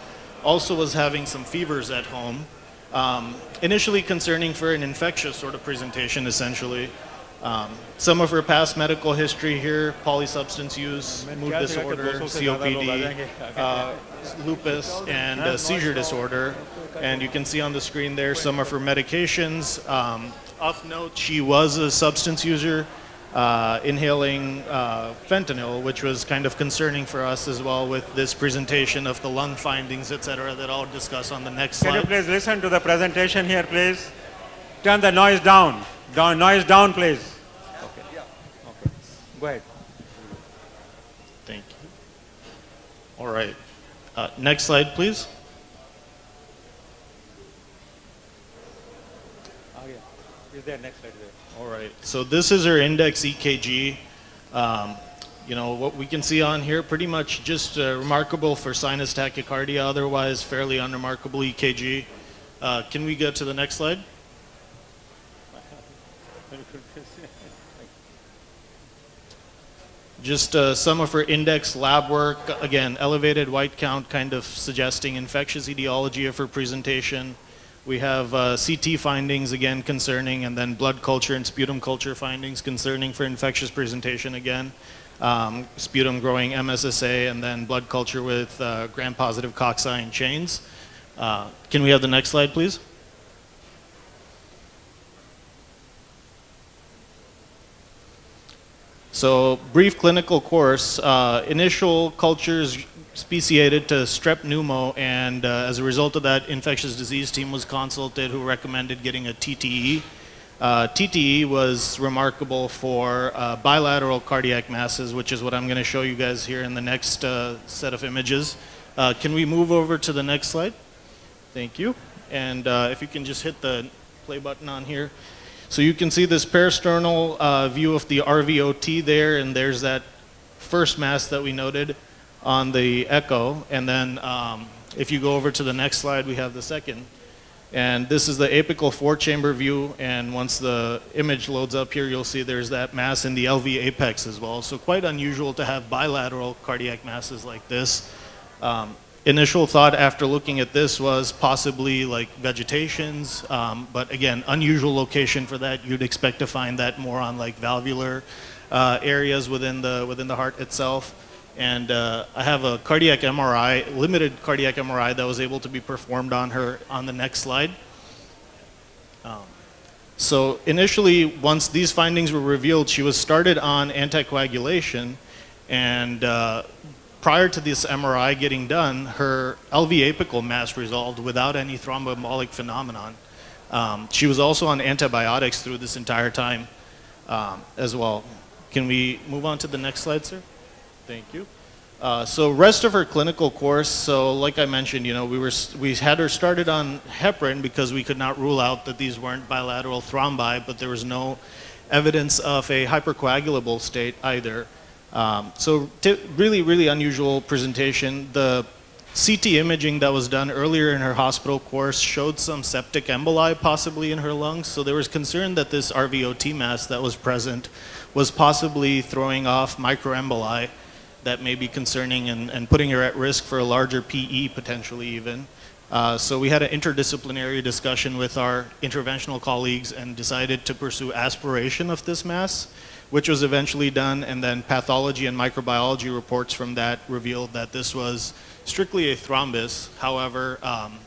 Also was having some fevers at home. Initially concerning for an infectious sort of presentation, essentially. Some of her past medical history here: polysubstance use, mood disorder, COPD, lupus, and seizure disorder. And you can see on the screen there some of her medications. Of note, she was a substance user, inhaling fentanyl, which was kind of concerning for us as well with this presentation of the lung findings, etc., that I'll discuss on the next slide. Can you please listen to the presentation here, please? Turn the noise down. Noise down, please. Okay. Yeah. Okay. Go ahead. Thank you. All right. Next slide, please. Oh, yeah. Is there next slide there? All right. So this is her index EKG. You know, what we can see on here, pretty much just remarkable for sinus tachycardia, otherwise fairly unremarkable EKG. Can we go to the next slide? Just some of her index lab work. Again, elevated white count, kind of suggesting infectious etiology of her presentation. We have CT findings, again, concerning, and then blood culture and sputum culture findings concerning for infectious presentation again. Sputum growing MSSA, and then blood culture with gram-positive cocci and chains. Can we have the next slide, please? So, brief clinical course. Initial cultures speciated to strep pneumo, and as a result of that, infectious disease team was consulted, who recommended getting a TTE. TTE was remarkable for bilateral cardiac masses, which is what I'm going to show you guys here in the next set of images. Can we move over to the next slide? Thank you. And if you can just hit the play button on here. So you can see this parasternal view of the RVOT there, and there's that first mass that we noted on the echo. And then if you go over to the next slide, we have the second. And this is the apical four-chamber view, and once the image loads up here, you'll see there's that mass in the LV apex as well. So quite unusual to have bilateral cardiac masses like this. Initial thought after looking at this was possibly like vegetations, but again, unusual location for that. You'd expect to find that more on like valvular areas within the heart itself. And I have a cardiac MRI, limited cardiac MRI, that was able to be performed on her on the next slide. So initially, once these findings were revealed, she was started on anticoagulation, and prior to this MRI getting done, her LV apical mass resolved without any thromboembolic phenomenon. She was also on antibiotics through this entire time as well. Can we move on to the next slide, sir? Thank you. So rest of her clinical course, so like I mentioned, you know, we had her started on heparin because we could not rule out that these weren't bilateral thrombi, but there was no evidence of a hypercoagulable state either. So really, really unusual presentation. The CT imaging that was done earlier in her hospital course showed some septic emboli possibly in her lungs. So there was concern that this RVOT mass that was present was possibly throwing off microemboli that may be concerning and putting her at risk for a larger PE potentially even. So we had an interdisciplinary discussion with our interventional colleagues and decided to pursue aspiration of this mass, which was eventually done, and then pathology and microbiology reports from that revealed that this was strictly a thrombus. However,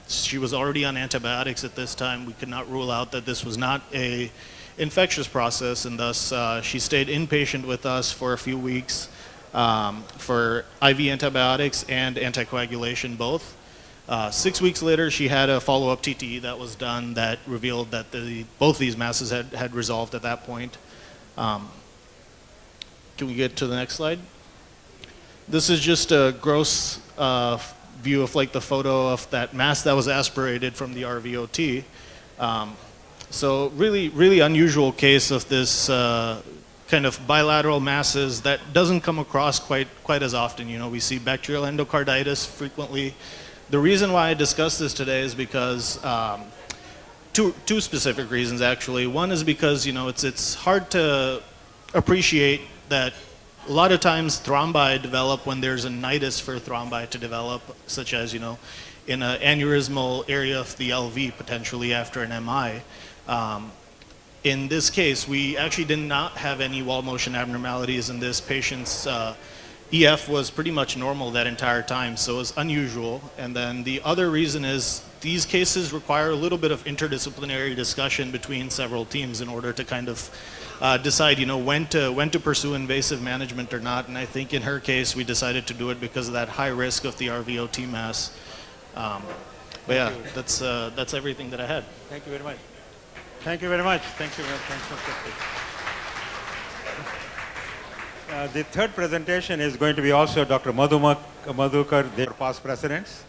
she was already on antibiotics at this time. We could not rule out that this was not a infectious process, and thus she stayed inpatient with us for a few weeks for IV antibiotics and anticoagulation both. 6 weeks later, she had a follow-up TTE that was done that revealed that both these masses had resolved at that point. Can we get to the next slide? This is just a gross view of like the photo of that mass that was aspirated from the RVOT. So really unusual case of this kind of bilateral masses that doesn't come across quite as often. You know, we see bacterial endocarditis frequently. The reason why I discuss this today is because two specific reasons actually. One is because, you know, it's hard to appreciate that a lot of times thrombi develop when there's a nidus for thrombi to develop, such as, you know, in an aneurysmal area of the LV potentially after an MI. In this case, we actually did not have any wall motion abnormalities in this patient's EF was pretty much normal that entire time, so it was unusual. And then the other reason is these cases require a little bit of interdisciplinary discussion between several teams in order to kind of decide, you know, when to pursue invasive management or not. And I think in her case, we decided to do it because of that high risk of the RVOT mass. But yeah, that's everything that I had. Thank you very much. Thank you very much. Thank you very much. The third presentation is going to be also Dr. Madhukar, their past presidents.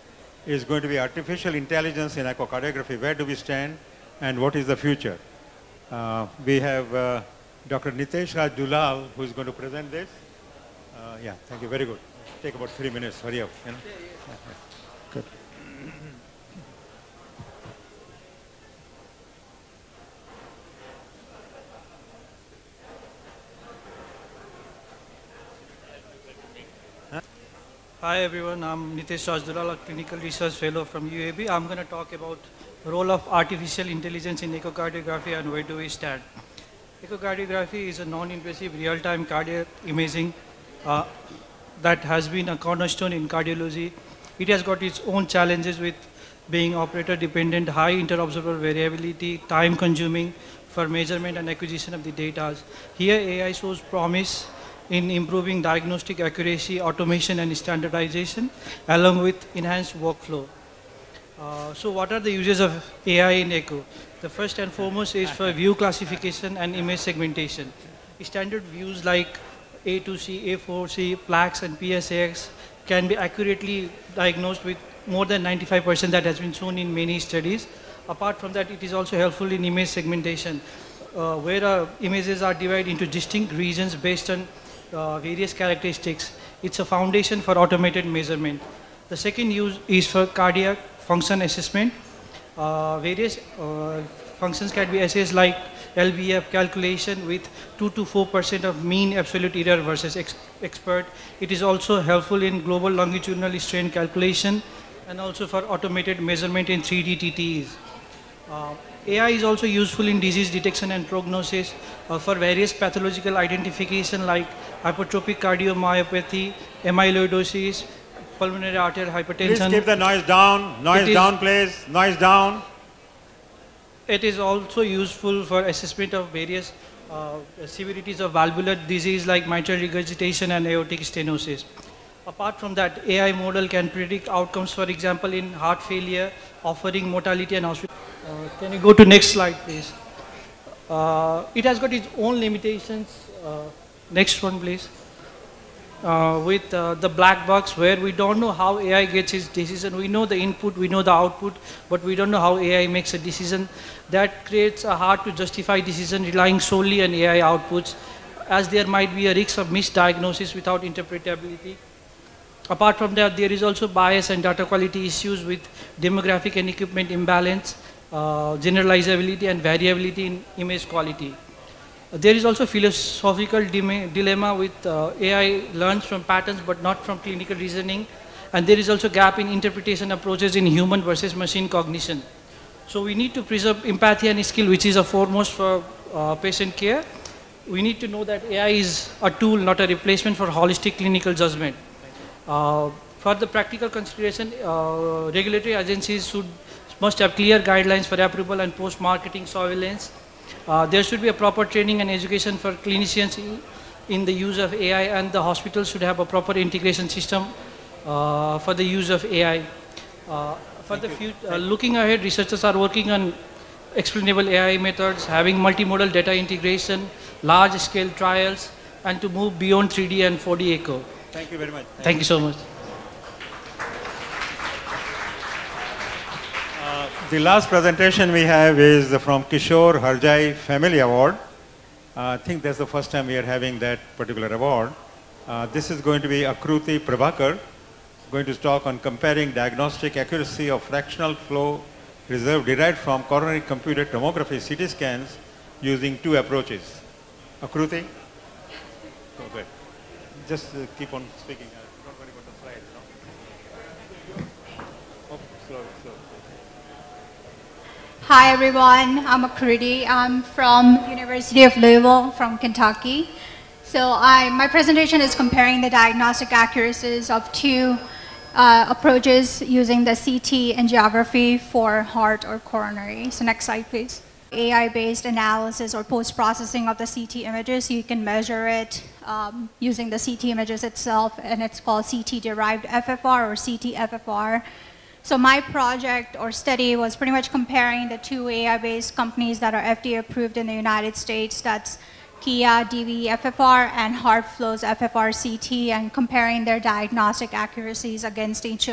Is going to be artificial intelligence in echocardiography. Where do we stand and what is the future? We have Dr. Nitesh Raj Dulal who is going to present this. Yeah, thank you. Very good. Take about 3 minutes. Hurry up. You know? Good. Hi everyone, I'm Nitesh Raj Dulal, a clinical research fellow from UAB. I'm going to talk about the role of artificial intelligence in echocardiography and where do we stand. Echocardiography is a non-invasive real-time cardiac imaging that has been a cornerstone in cardiology. It has got its own challenges with being operator dependent, high inter-observer variability, time consuming for measurement and acquisition of the data. Here AI shows promise in improving diagnostic accuracy, automation and standardization, along with enhanced workflow. So what are the uses of AI in echo? The first and foremost is for view classification and image segmentation. Standard views like A2C, A4C, plaques and PSAX can be accurately diagnosed with more than 95% that has been shown in many studies. Apart from that, it is also helpful in image segmentation, where images are divided into distinct regions based on various characteristics. It's a foundation for automated measurement. The second use is for cardiac function assessment. Various functions can be assessed like LVF calculation with 2 to 4% of mean absolute error versus expert. It is also helpful in global longitudinal strain calculation and also for automated measurement in 3D TTEs. AI is also useful in disease detection and prognosis for various pathological identification like hypertrophic cardiomyopathy, amyloidosis, pulmonary arterial hypertension. Please keep the noise down. Noise down, please. Noise down. It is also useful for assessment of various severities of valvular disease like mitral regurgitation and aortic stenosis. Apart from that, AI model can predict outcomes, for example, in heart failure, offering mortality and hospital. Can you go to next slide, please? It has got its own limitations. Next one, please. With the black box where we don't know how AI gets its decision. We know the input, we know the output, but we don't know how AI makes a decision. That creates a hard to justify decision relying solely on AI outputs, as there might be a risk of misdiagnosis without interpretability. Apart from that, there is also bias and data quality issues with demographic and equipment imbalance, generalizability and variability in image quality. There is also philosophical dilemma with AI learns from patterns but not from clinical reasoning, and there is also gap in interpretation approaches in human versus machine cognition. So we need to preserve empathy and skill, which is a foremost for patient care. We need to know that AI is a tool, not a replacement for holistic clinical judgment. For the practical consideration, regulatory agencies must have clear guidelines for approval and post-marketing surveillance. There should be a proper training and education for clinicians in the use of AI, and the hospitals should have a proper integration system for the use of AI. For the future, looking ahead, researchers are working on explainable AI methods, having multimodal data integration, large-scale trials, and to move beyond 3D and 4D echo. Thank you very much. Thank you so much. The last presentation we have is from Kishore Harjai Family Award. I think that's the first time we are having that particular award. This is going to be Akruti Prabhakar, going to talk on comparing diagnostic accuracy of fractional flow reserve derived from coronary computed tomography CT scans using two approaches. Akruti? Go ahead. Just keep on speaking. Don't worry about the slides. No? Oh, slow. Hi everyone, I'm Akriti. I'm from University of Louisville, from Kentucky. So my presentation is comparing the diagnostic accuracies of two approaches using the CT angiography for heart or coronary. So next slide, please. AI-based analysis or post-processing of the CT images. You can measure it using the CT images itself, and it's called CT-derived FFR or CT-FFR. So my project or study was pretty much comparing the two AI-based companies that are FDA approved in the United States. That's Kia DV-FFR and HeartFlow's FFR-CT, and comparing their diagnostic accuracies against each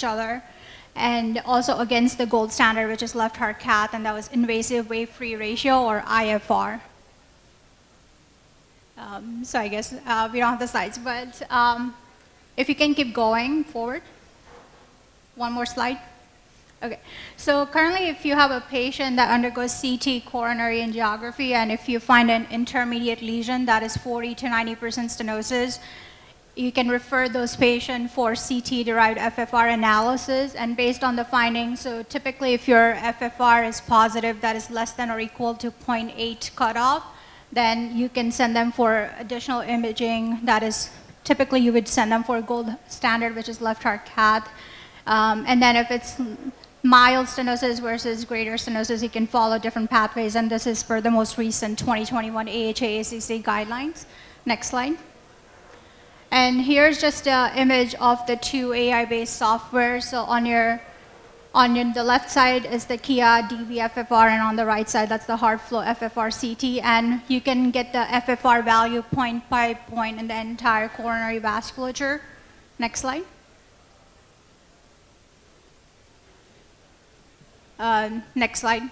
other, and also against the gold standard, which is left heart cath, and that was invasive wave-free ratio, or IFR. So I guess we don't have the slides, but if you can keep going forward. One more slide. Okay, so currently if you have a patient that undergoes CT coronary angiography, and if you find an intermediate lesion that is 40 to 90% stenosis, you can refer those patients for CT-derived FFR analysis, and based on the findings, so typically if your FFR is positive, that is less than or equal to 0.8 cutoff, then you can send them for additional imaging. That is, typically you would send them for gold standard, which is left heart cath. And then if it's mild stenosis versus greater stenosis, you can follow different pathways, and this is for the most recent 2021 AHA-ACC guidelines. Next slide. And here's just an image of the two AI-based software. So on the left side is the Kia DV-FFR, and on the right side, that's the HeartFlow FFR-CT, and you can get the FFR value point by point in the entire coronary vasculature. Next slide. Next slide.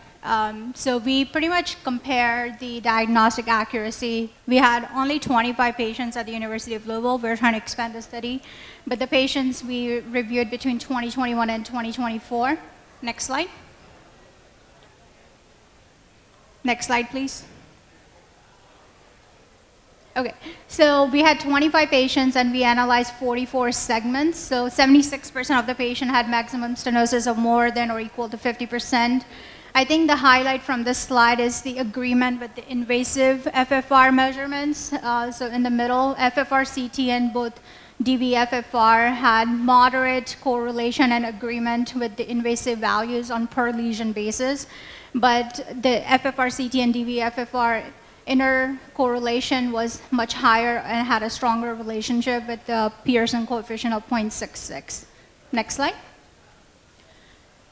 So we pretty much compared the diagnostic accuracy. We had only 25 patients at the University of Louisville. We're trying to expand the study. But the patients we reviewed between 2021 and 2024. Next slide. Next slide, please. Okay, so we had 25 patients and we analyzed 44 segments. So 76% of the patient had maximum stenosis of more than or equal to 50%. I think the highlight from this slide is the agreement with the invasive FFR measurements. So in the middle, FFR-CT and both DV-FFR had moderate correlation and agreement with the invasive values on per lesion basis. But the FFR-CT and DV-FFR inner correlation was much higher and had a stronger relationship with the Pearson coefficient of 0.66. Next slide.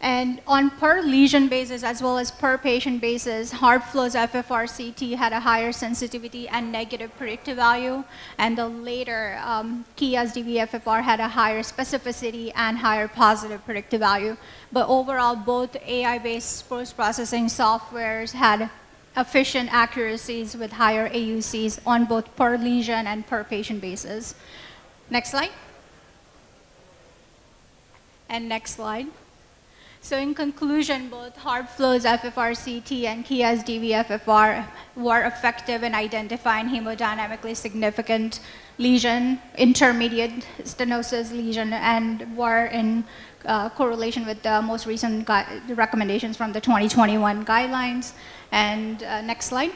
And on per lesion basis as well as per patient basis, HeartFlow's FFR-CT had a higher sensitivity and negative predictive value, and the later Kia's DV-FFR had a higher specificity and higher positive predictive value. But overall, both AI-based post-processing softwares had efficient accuracies with higher AUCs on both per lesion and per patient basis. Next slide. And next slide. So in conclusion, both HeartFlow's FFR-CT and Kia's DV-FFR were effective in identifying hemodynamically significant lesion, intermediate stenosis lesion, and were in correlation with the most recent recommendations from the 2021 guidelines. And next slide.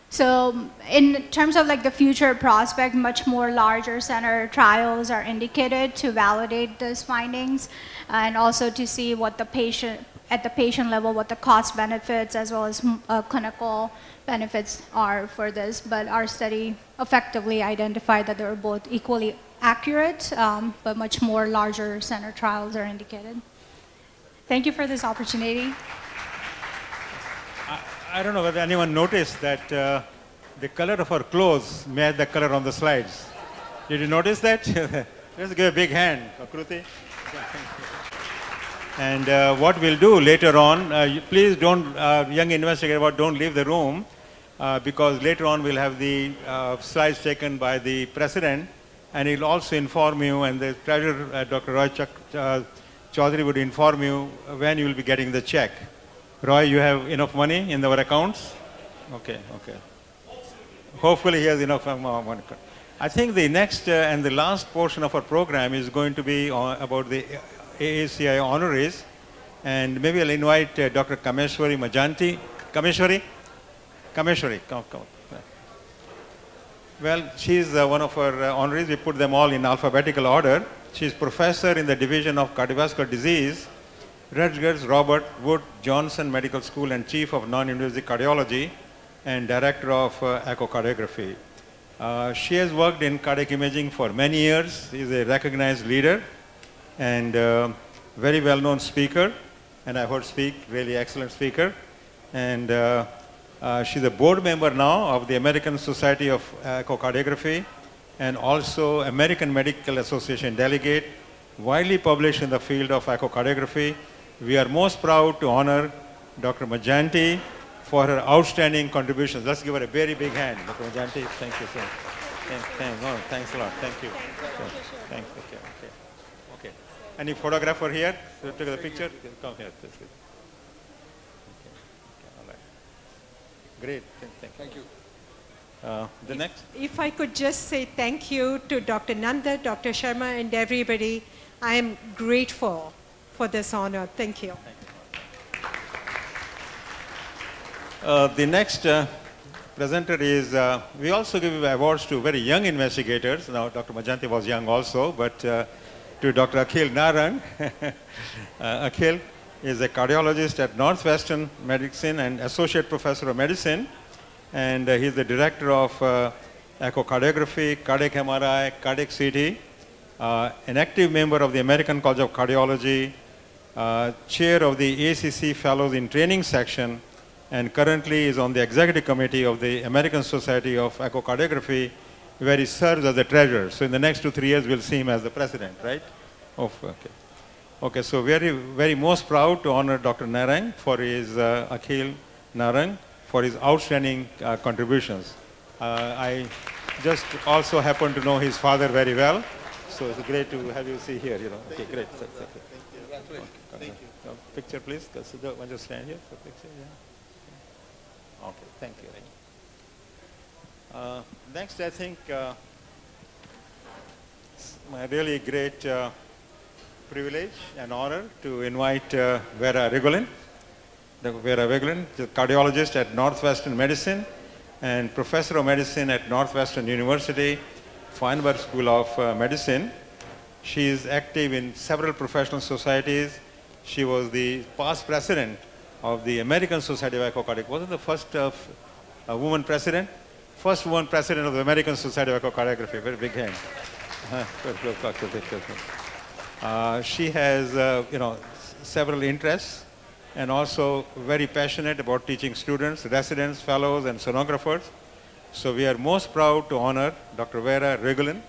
So in terms of like the future prospect, much more larger center trials are indicated to validate those findings, and also to see what the patient, at the patient level, what the cost benefits as well as clinical benefits are for this. But our study effectively identified that they were both equally accurate, but much more larger center trials are indicated. Thank you for this opportunity. I don't know whether anyone noticed that the color of her clothes matched the color on the slides. Did you notice that? Let's give a big hand for Kruti. And what we'll do later on, please don't, young investigator, don't leave the room because later on we'll have the slides taken by the president, and he'll also inform you, and the treasurer, Dr. Roy Chaudhary, would inform you when you will be getting the check. Roy, you have enough money in our accounts? Okay, okay. Hopefully he has enough money. I think the next and the last portion of our program is going to be about the AACI honorees, and maybe I'll invite Dr. Kameshwari Majanti. Kameshwari? Kameshwari, come. Well, she's one of our honorees. We put them all in alphabetical order. She's professor in the Division of Cardiovascular Disease, Rutgers Robert Wood Johnson Medical School, and Chief of Non-Invasive Cardiology, and Director of Echocardiography. She has worked in cardiac imaging for many years. She's a recognized leader and very well-known speaker, and I heard speak, really excellent speaker. And she's a board member now of the American Society of Echocardiography and also American Medical Association delegate, widely published in the field of echocardiography. We are most proud to honor Dr. Majanti for her outstanding contributions. Let's give her a very big hand. Dr. Majanti, thank you, sir. Thanks a lot. Thank you. Thanks. Okay. Any photographer here? Took the picture? Come here. Okay, all right. Great. Thank you. The next? If I could just say thank you to Dr. Nanda, Dr. Sharma, and everybody. I am grateful for this honor. Thank you. The next presenter is, we also give awards to very young investigators. Now, Dr. Majanti was young also, but to Dr. Akhil Narang. Akhil is a cardiologist at Northwestern Medicine and Associate Professor of Medicine. And he's the Director of Echocardiography, Cardiac MRI, Cardiac CT, an active member of the American College of Cardiology, Chair of the ACC Fellows in Training Section, and currently is on the Executive Committee of the American Society of Echocardiography, where he serves as the treasurer. So in the next 2-3 years, we'll see him as the president, right? Okay, so very most proud to honor Dr. Narang for his, Akhil Narang, for his outstanding contributions. I just also happen to know his father very well, so it's great to have you see here. Okay, great. Thank you. Thank you. Picture, please. Want to stand here for picture? Yeah. Okay, thank you. Next, I think my really great privilege and honor to invite Vera Regulin. Vera Regulin, the cardiologist at Northwestern Medicine and professor of medicine at Northwestern University, Feinberg School of Medicine. She is active in several professional societies. She was the past president of the American Society of Echocardiography. Wasn't the first woman president? First woman president of the American Society of Echocardiography. Very big hand. She has, several interests, and also very passionate about teaching students, residents, fellows, and sonographers. So we are most proud to honor Dr. Vera Regulin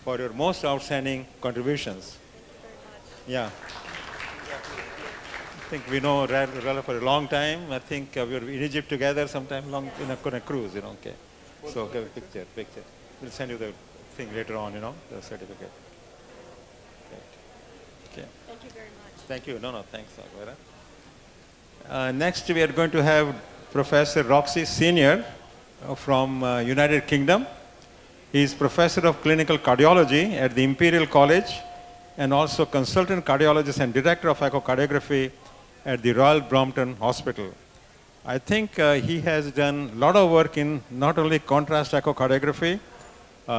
for your most outstanding contributions. Yeah. I think we know Rela for a long time. I think we were in Egypt together sometime long in a cruise, okay. So give a picture. We'll send you the thing later on, the certificate. Okay. Thank you very much. Thank you. No, thanks, Vera. Next, we are going to have Professor Roxy Senior from United Kingdom. He is Professor of Clinical Cardiology at the Imperial College and also Consultant Cardiologist and Director of Echocardiography at the Royal Brompton Hospital. I think he has done a lot of work in not only contrast echocardiography,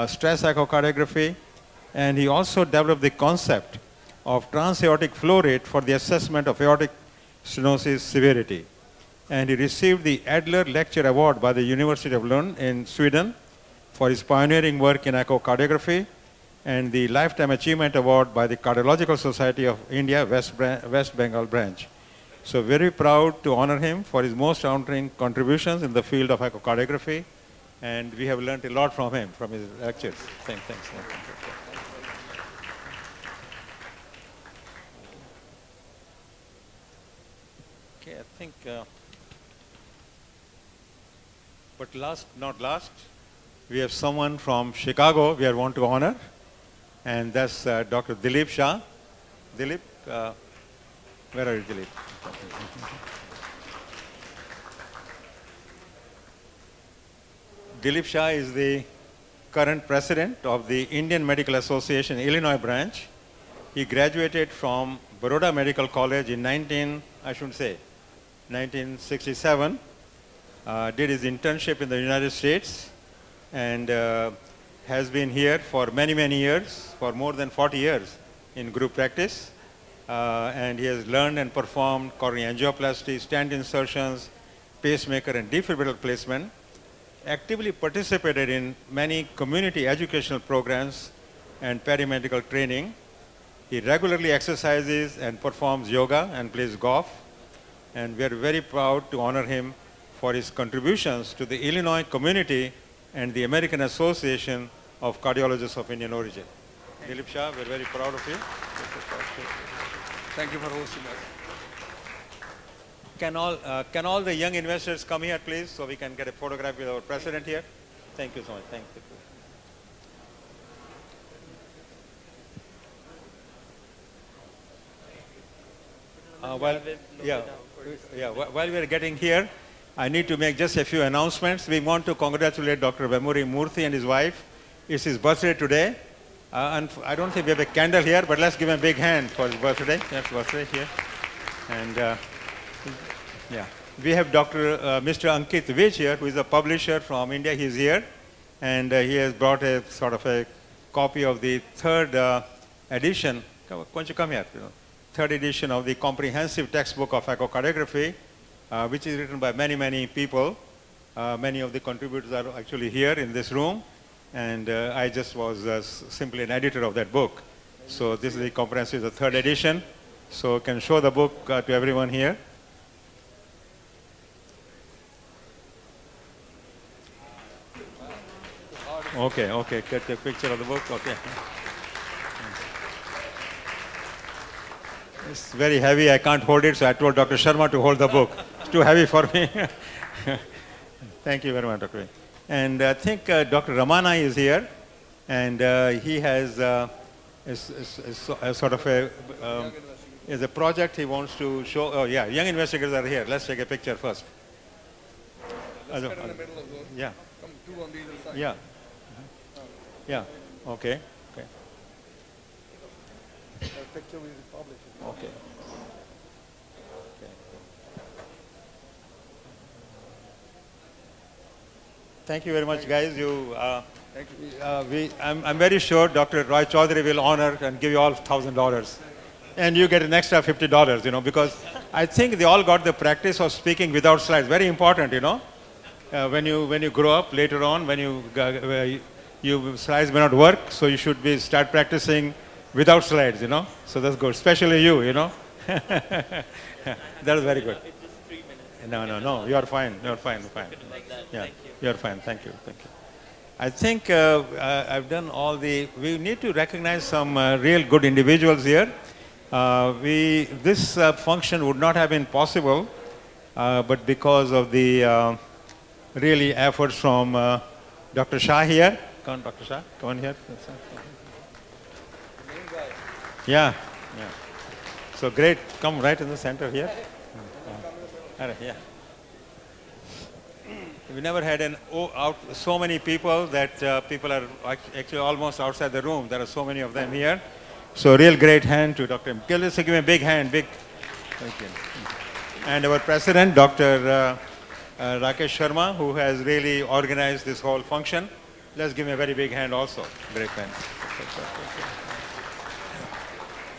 stress echocardiography, and he also developed the concept of transaortic flow rate for the assessment of aortic stenosis severity. And he received the Adler Lecture Award by the University of Lund in Sweden for his pioneering work in echocardiography, and the Lifetime Achievement Award by the Cardiological Society of India, West Bengal branch. So very proud to honor him for his most outstanding contributions in the field of echocardiography. and we have learned a lot from him, from his lectures. Thanks. Okay, I think, but not last, we have someone from Chicago we want to honor, and that's Dr. Dilip Shah. Dilip, where are you, Dilip? Dilip Shah is the current president of the Indian Medical Association Illinois branch. He graduated from Baroda Medical College in 1967, did his internship in the United States, and has been here for many, many years, for more than 40 years in group practice. And he has learned and performed coronary angioplasty, stent insertions, pacemaker and defibrillator placement, actively participated in many community educational programs and perimedical training. He regularly exercises and performs yoga and plays golf. And we are very proud to honor him for his contributions to the Illinois community and the American Association of Cardiologists of Indian origin. Dilip Shah, we're very proud of you. Thank you for hosting us. Can all the young investors come here, please, so we can get a photograph with our president here? Thank you so much. Thank you. While we are getting here, I need to make just a few announcements. We want to congratulate Dr. Vemuri Murthy and his wife. It's his birthday today. And I don't think we have a candle here, but let's give him a big hand for his birthday. Yes, birthday here. And yeah, we have Mr. Ankit Vij here, who is a publisher from India. He's here, and he has brought a sort of a copy of the third edition. Why don't you come here? Third edition of the comprehensive textbook of echocardiography, which is written by many, many people. Many of the contributors are actually here in this room. And I just was simply an editor of that book. So this is the comprehensive, the third edition. So can show the book to everyone here. Okay, get a picture of the book, okay. It's very heavy, I can't hold it, so I told Dr. Sharma to hold the book. It's too heavy for me. Thank you very much, Dr. And I think Dr. Ramana is here, and he has a sort of a project he wants to show. Oh yeah, young investigators are here. Let's take a picture first. Let's get in the middle of those. Yeah. Come two on either side. Yeah. Yeah. Okay. The picture will be published. Okay. Thank you very much, guys. I'm very sure Dr. Roy Chaudhary will honor and give you all $1,000. And you get an extra $50, because I think they all got the practice of speaking without slides. Very important, when you grow up later on, when your slides may not work, so you should start practicing without slides, So that's good, especially you, That is very good. It's just 3 minutes. No, you are fine. You are fine. Yeah, you are fine. Thank you. I think I've done all we need to recognize some real good individuals here. This function would not have been possible, but because of the really efforts from Dr. Shah here. Come on, Dr. Shah, come on here. Yeah. So great, come right in the center here. Yeah. We never had so many people that people are actually almost outside the room. There are so many of them here. So real great hand to Dr. Let's give him a big hand. Thank you. And our president, Dr. Rakesh Sharma, who has really organized this whole function. Let's give him a very big hand also. Great hand.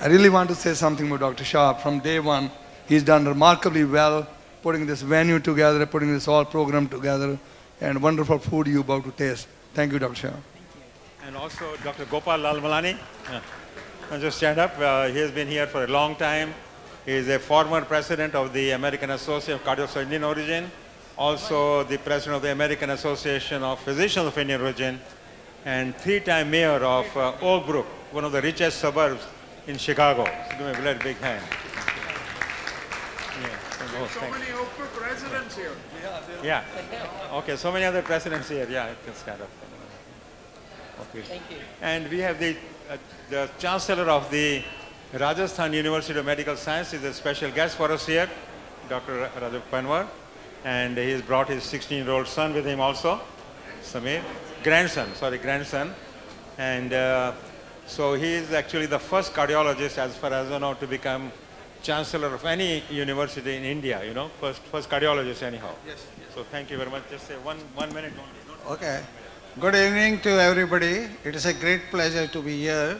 I really want to say something about Dr. Shah. From day one, he's done remarkably well, putting this venue together, putting this whole program together, and wonderful food you're about to taste. Thank you, Dr. Shah. Thank you. And also Dr. Gopal Lalmalani. Just stand up. He has been here for a long time. He is a former president of the American Association of Cardiologists of Indian origin. also the president of the American Association of Physicians of Indian origin, and 3-time mayor of Oak Brook, one of the richest suburbs in Chicago. So give me a very big hand. Yeah. So many Oak Brook residents here. Yeah. Okay, so many other presidents here. Yeah, it can stand up. Okay. Thank you. And we have the Chancellor of the Rajasthan University of Medical Sciences, is a special guest for us here, Dr. Rajav Panwar. And he has brought his 16-year-old son with him also, Samir. Grandson. And so he is actually the first cardiologist, as far as I know, to become chancellor of any university in India, you know, first cardiologist anyhow. Yes. So thank you very much. Just say one minute only. Okay. Good evening to everybody. It is a great pleasure to be here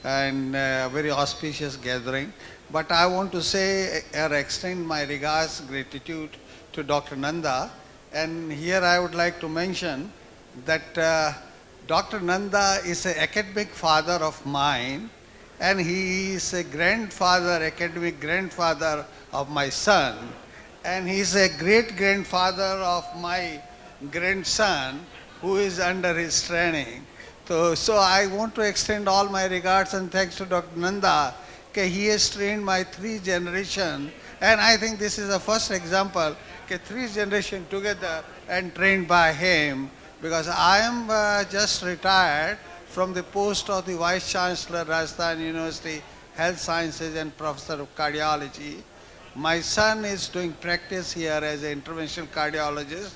and a very auspicious gathering. But I want to say or extend my regards, gratitude to Dr. Nanda. And here I would like to mention that Dr. Nanda is an academic father of mine, and he is a grandfather, academic grandfather of my son, and he is a great-grandfather of my grandson who is under his training. So I want to extend all my regards and thanks to Dr. Nanda. He has trained my 3 generations, and I think this is the first example, 3 generations together and trained by him, because I am just retired from the post of the Vice Chancellor, Rajasthan University, Health Sciences and Professor of Cardiology. My son is doing practice here as an interventional cardiologist.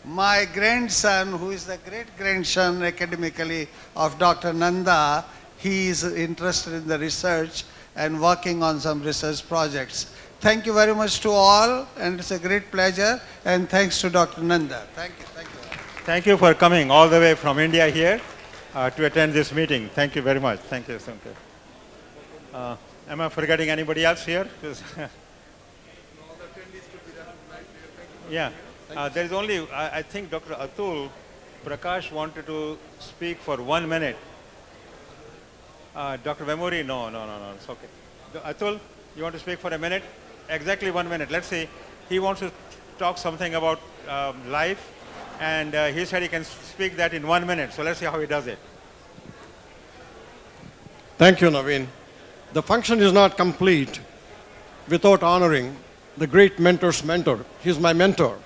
My grandson, who is the great-grandson academically of Dr. Nanda, he is interested in the research and working on some research projects. Thank you very much to all, and it's a great pleasure, and thanks to Dr. Nanda. Thank you. Thank you for coming all the way from India here to attend this meeting. Thank you very much. Thank you. Am I forgetting anybody else here? Yeah. There is only, I think Dr. Atul Prakash wanted to speak for 1 minute. Dr. Vemuri, no, it's okay. Atul, you want to speak for a minute? Exactly 1 minute. Let's see. He wants to talk something about life, and he said he can speak that in 1 minute. So let's see how he does it. Thank you, Naveen. The function is not complete without honoring the great mentor's mentor. He's my mentor.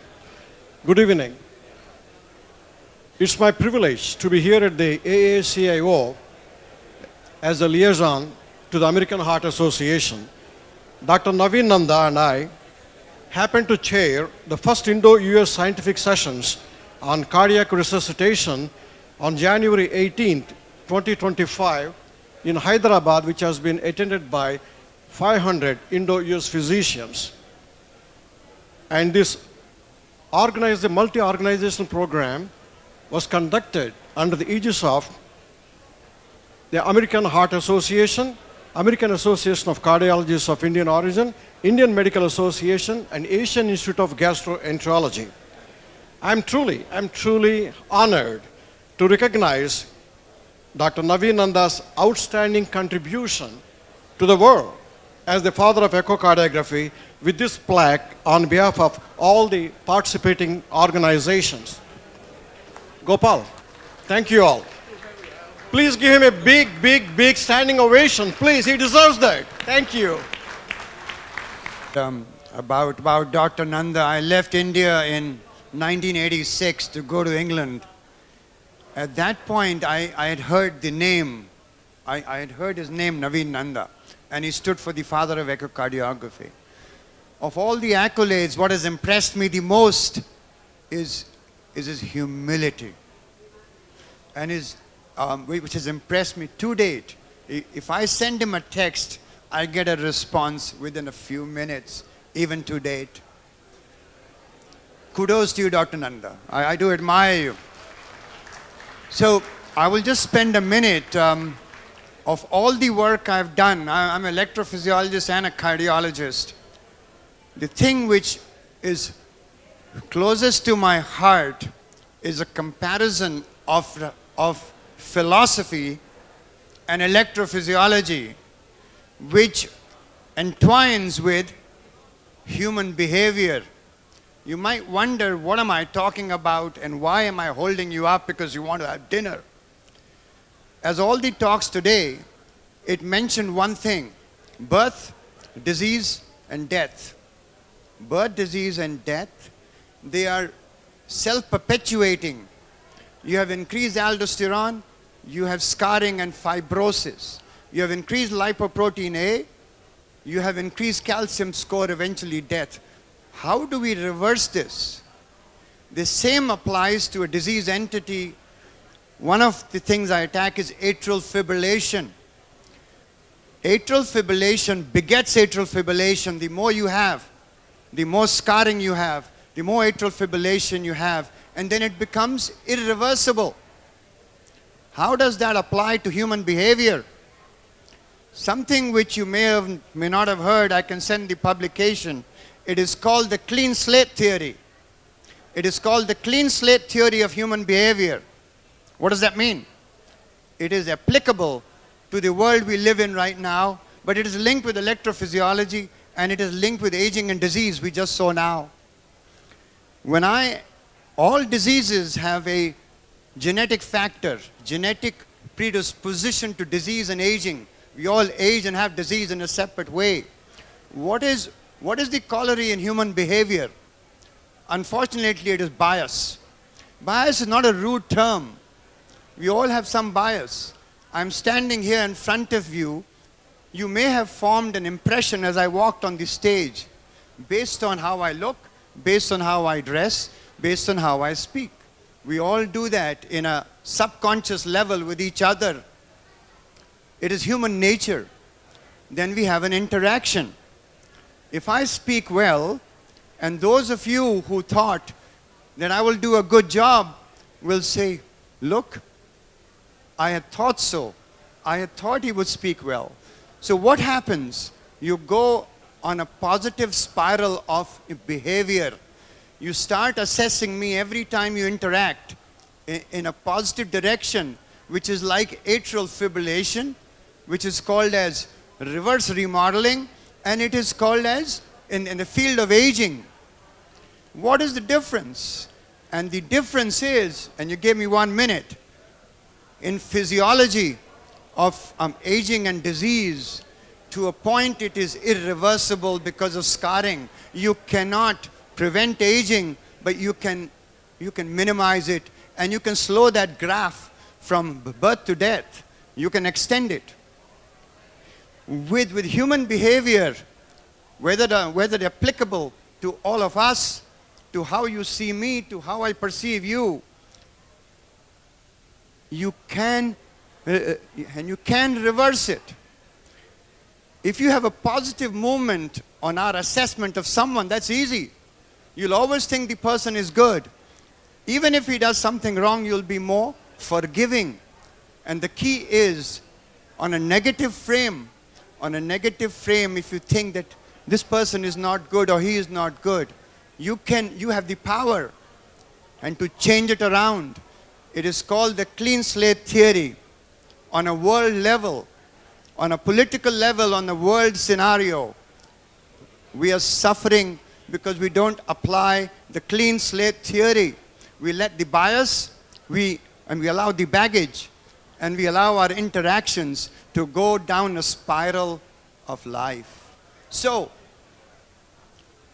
Good evening. It's my privilege to be here at the AACIO as a liaison to the American Heart Association. Dr. Naveen Nanda and I happened to chair the first Indo-US scientific sessions on cardiac resuscitation on January 18th, 2025 in Hyderabad, which has been attended by 500 Indo-US physicians. And this the multi-organizational program was conducted under the aegis of the American Heart Association, American Association of Cardiologists of Indian origin, Indian Medical Association, and Asian Institute of Gastroenterology. I'm truly honored to recognize Dr. Naveen Nanda's outstanding contribution to the world as the father of echocardiography with this plaque on behalf of all the participating organizations. Gopal, thank you all. Please give him a big standing ovation. Please, he deserves that. Thank you. About Dr. Nanda, I left India in 1986 to go to England. At that point, I had heard the name, I had heard his name, Naveen Nanda, and he stood for the father of echocardiography. Of all the accolades, what has impressed me the most is his humility, and which has impressed me to date. If I send him a text, I get a response within a few minutes, even to date. Kudos to you, Dr. Nanda. I do admire you. So I will just spend a minute of all the work I've done. I'm an electrophysiologist and a cardiologist. The thing which is closest to my heart is a comparison of philosophy and electrophysiology, which entwines with human behavior. You might wonder, what am I talking about and why am I holding you up because you want to have dinner? As all the talks today, it mentioned one thing: birth, disease, and death. Birth, disease, and death, they are self-perpetuating. You have increased aldosterone, you have scarring and fibrosis. You have increased lipoprotein A, you have increased calcium score, eventually death. How do we reverse this? The same applies to a disease entity. One of the things I attack is atrial fibrillation. Atrial fibrillation begets atrial fibrillation. The more you have, the more scarring you have, the more atrial fibrillation you have, and then it becomes irreversible. How does that apply to human behavior? Something which you may not have heard, I can send the publication. It is called the clean slate theory. It is called the clean slate theory of human behavior. What does that mean? It is applicable to the world we live in right now, but it is linked with electrophysiology and it is linked with aging and disease we just saw now. All diseases have a genetic factor, genetic predisposition to disease and aging. We all age and have disease in a separate way. What is the corollary in human behavior? Unfortunately, it is bias. Bias is not a rude term. We all have some bias. I'm standing here in front of you. You may have formed an impression as I walked on the stage based on how I look, based on how I dress, based on how I speak. We all do that in a subconscious level with each other. It is human nature. Then we have an interaction. If I speak well, and those of you who thought that I will do a good job will say, look, I had thought so. I had thought he would speak well. So what happens? You go on a positive spiral of behavior. You start assessing me every time you interact in a positive direction, which is like atrial fibrillation, which is called as reverse remodeling, and it is called as, in the field of aging. What is the difference? And the difference is, and you gave me 1 minute, in physiology of aging and disease, to a point it is irreversible because of scarring. You cannot prevent aging, but you can minimize it, and you can slow that graph from birth to death. You can extend it. With human behavior, whether applicable to all of us, to how you see me, to how I perceive you, you can reverse it. If you have a positive movement on our assessment of someone, that's easy. You'll always think the person is good. Even if he does something wrong, you'll be more forgiving. And the key is, on a negative frame, if you think that this person is not good or he is not good, you have the power and to change it around. It is called the clean slate theory. On a world level, on a political level, on a world scenario, we are suffering because we don't apply the clean slate theory. We let the bias, and we allow the baggage, and we allow our interactions to go down a spiral of life. So,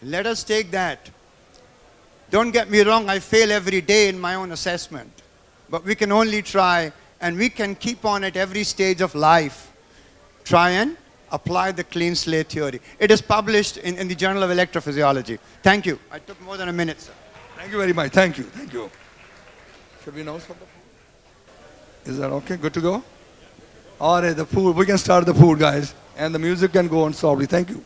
let us take that. Don't get me wrong, I fail every day in my own assessment. But we can only try, and we can keep on at every stage of life. Try and apply the clean slate theory. It is published in the Journal of Electrophysiology. Thank you. I took more than a minute, sir. Thank you very much. Thank you. Thank you. Should we announce for the food? Is that okay? Good to go? All right, the food. We can start the food, guys. And the music can go on softly. Thank you.